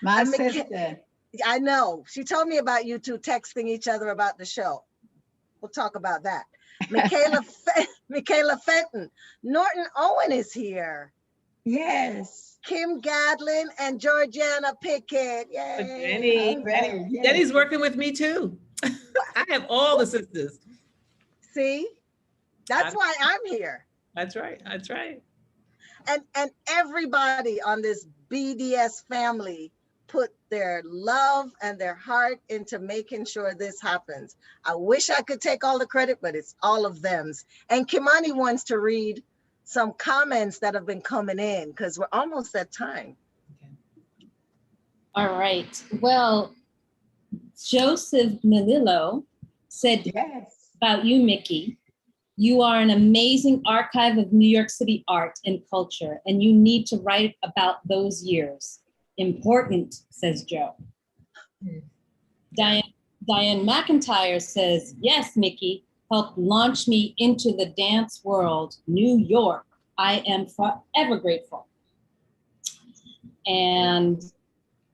my sister. I know. She told me about you two texting each other about the show. We'll talk about that. Michaela Fenton. Norton Owen is here. Yes. Kim Gadlin and Georgiana Pickett. Yay. Denny's working with me too. I have all the sisters. See? That's why I'm here. That's right. That's right. And everybody on this BDS family put their love and their heart into making sure this happens. I wish I could take all the credit, but it's all of them's. And Kimani wants to read some comments that have been coming in because we're almost at time. All right. Well, Joseph Melillo said about you, Mikki, you are an amazing archive of New York City art and culture, and you need to write about those years. Important, says Joe. Diane McIntyre says, yes, Mikki, helped launch me into the dance world, New York. I am forever grateful. And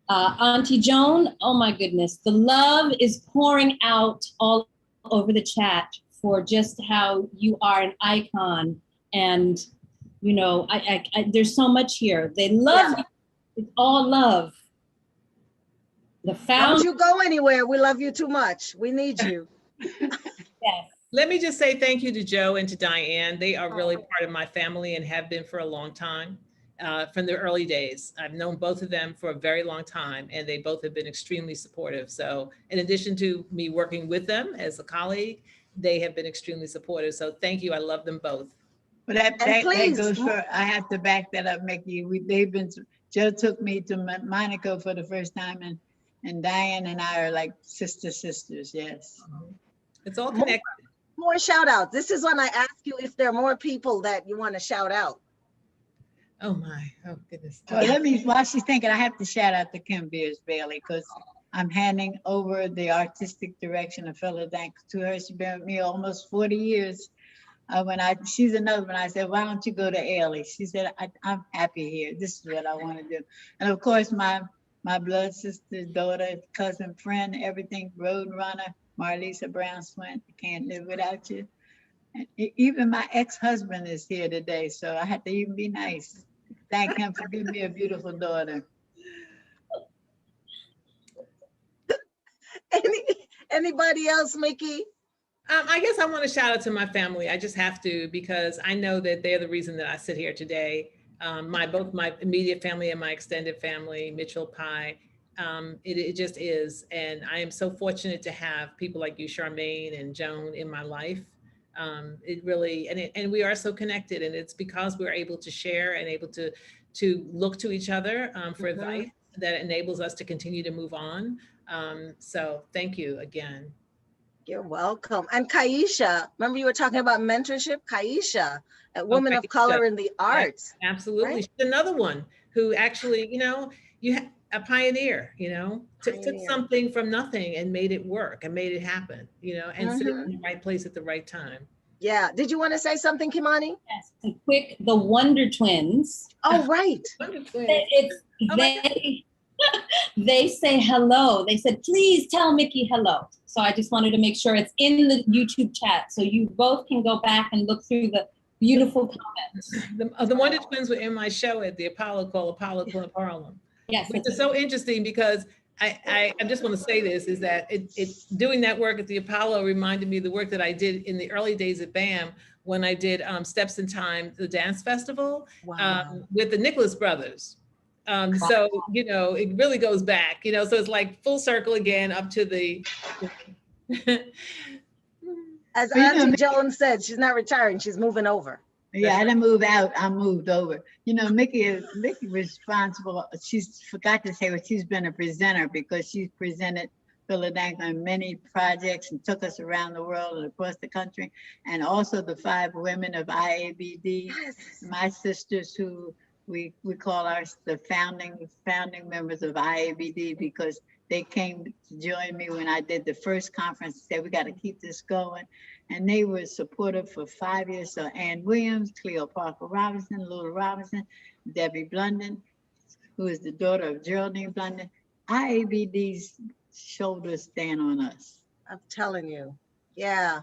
Auntie Joan, oh my goodness, the love is pouring out all over the chat for just how you are an icon. And, you know, there's so much here. They love you. It's all love. Don't you go anywhere. We love you too much. We need you. Yes. Let me just say thank you to Joe and to Diane. They are really part of my family and have been for a long time. from the early days. I've known both of them for a very long time, and they both have been extremely supportive. So in addition to me working with them as a colleague, they have been extremely supportive. So thank you. I love them both. But that goes for, I have to back that up, Mikki. Joe took me to Monaco for the first time, and Diane and I are like sisters, yes. It's all connected. More shout outs. This is when I ask you if there are more people that you want to shout out. Oh my, oh goodness. Well, while she's thinking, I have to shout out to Kim Beers Bailey, because I'm handing over the artistic direction of Philadelphia to her. She's been with me almost 40 years. She's another one. I said, why don't you go to Ailey? She said, I'm happy here. This is what I want to do. And of course, my blood sister, daughter, cousin, friend, everything, road runner, Marlisa Brown Swint, can't live without you. And even my ex-husband is here today, so I had to even be nice. Thank him for giving me a beautiful daughter. Anybody else, Mikki? I guess I want to shout out to my family. I just have to, because I know that they're the reason that I sit here today. Both my immediate family and my extended family, Mitchell Pye. It just is. And I am so fortunate to have people like you, Charmaine and Joan, in my life. It really, and we are so connected, and it's because we're able to share and able to look to each other for advice that enables us to continue to move on. So thank you again. You're welcome. And Kaisha, remember you were talking about mentorship? Kaisha, a woman of color in the arts. Yeah, absolutely. Right? She's another one who actually, a pioneer, took something from nothing and made it work and made it happen, and sitting in the right place at the right time. Yeah. Did you want to say something, Kimani? Yes. And quick, the Wonder Twins. Oh, right. Wonder Twins. They say hello. They said, please tell Mikki hello. So I just wanted to make sure it's in the YouTube chat, so you both can go back and look through the beautiful comments. The Wonder Twins were in my show at the Apollo Club in Harlem. Yes. Which is so interesting, because I just want to say this, is that it's doing that work at the Apollo reminded me of the work that I did in the early days at BAM, when I did Steps in Time, the dance festival, with the Nicholas brothers. So, it really goes back, so it's like full circle again up to the. As Auntie Joan said, she's not retiring, she's moving over. Yeah, I didn't move out, I moved over. Mikki responsible. She's forgot to say, she's been a presenter, because she's presented Philadelphia on many projects and took us around the world and across the country. And also the 5 women of IABD, my sisters who we call the founding members of IABD, because they came to join me when I did the first conference, said we got to keep this going. And they were supportive for 5 years. So Ann Williams, Cleo Parker Robinson, Lula Robinson, Debbie Blunden, who is the daughter of Geraldine Blunden. IABD's shoulders stand on us. I'm telling you. Yeah.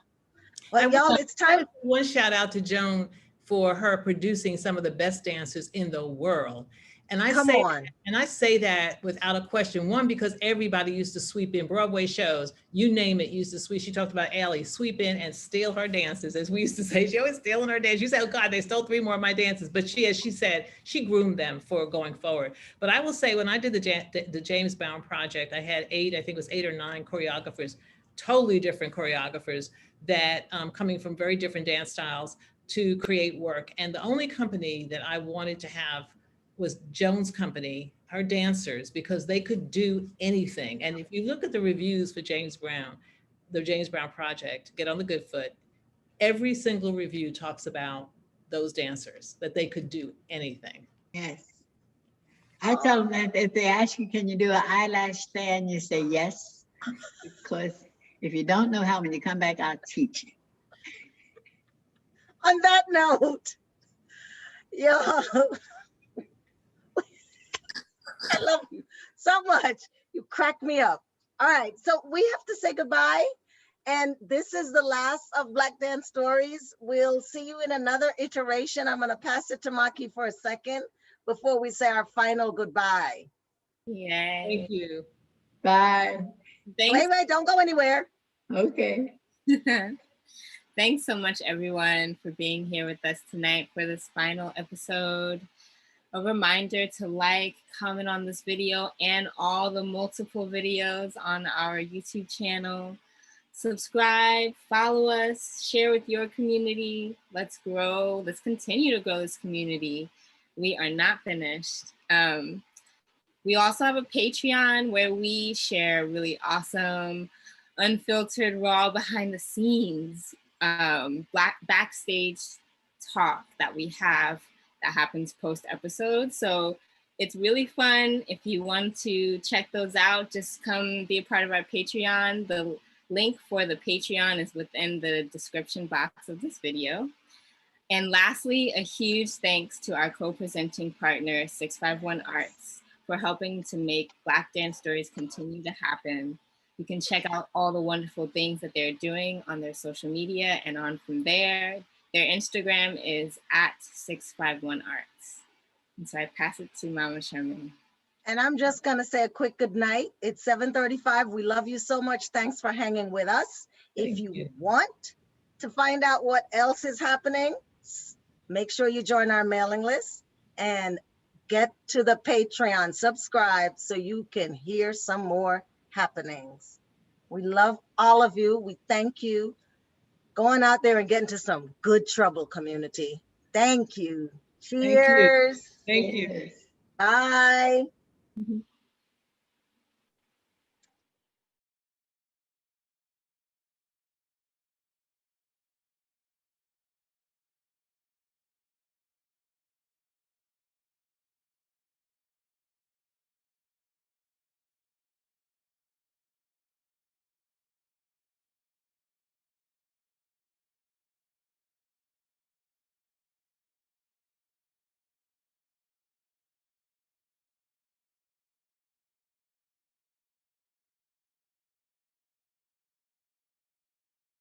Well, y'all, it's time. One shout out to Joan for her producing some of the best dancers in the world. And I say that without a question. One, because everybody used to sweep in Broadway shows, you name it, used to sweep. She talked about Ailey, sweep in and steal her dances, as we used to say. She always stealing her dances. You said, oh God, they stole 3 more of my dances. But as she said, she groomed them for going forward. But I will say, when I did the James Brown project, I had 8 or 9 choreographers, totally different choreographers that coming from very different dance styles to create work. And the only company that I wanted to have was Joan's company, her dancers, because they could do anything. And if you look at the reviews for James Brown, the James Brown project, Get on the Good Foot, every single review talks about those dancers, that they could do anything. Yes. I tell them that if they ask you, can you do an eyelash stand? You say yes, because if you don't know how, when you come back, I'll teach you. On that note, I love you so much. You crack me up. All right, so we have to say goodbye. And this is the last of Black Dance Stories. We'll see you in another iteration. I'm gonna pass it to Mikki for a second before we say our final goodbye. Yay. Thank you. Bye. Wait, don't go anywhere. Okay. Thanks so much, everyone, for being here with us tonight for this final episode. A reminder to like, comment on this video and all the multiple videos on our YouTube channel. Subscribe, follow us, share with your community. Let's grow, let's continue to grow this community. We are not finished. We also have a Patreon where we share really awesome, unfiltered, raw, behind the scenes, backstage talk that we have that happens post episode. So it's really fun. If you want to check those out, just come be a part of our Patreon. The link for the Patreon is within the description box of this video. And lastly, a huge thanks to our co-presenting partner, 651 Arts, for helping to make Black dance stories continue to happen. You can check out all the wonderful things that they're doing on their social media and on from there. Their Instagram is @651arts. And so I pass it to Mama Sherman. And I'm just gonna say a quick good night. It's 7:35. We love you so much. Thanks for hanging with us. If you want to find out what else is happening, make sure you join our mailing list and get to the Patreon, subscribe so you can hear some more happenings. We love all of you. We thank you. Going out there and getting into some good trouble, community. Thank you. Cheers. Thank you. Bye. Mm-hmm.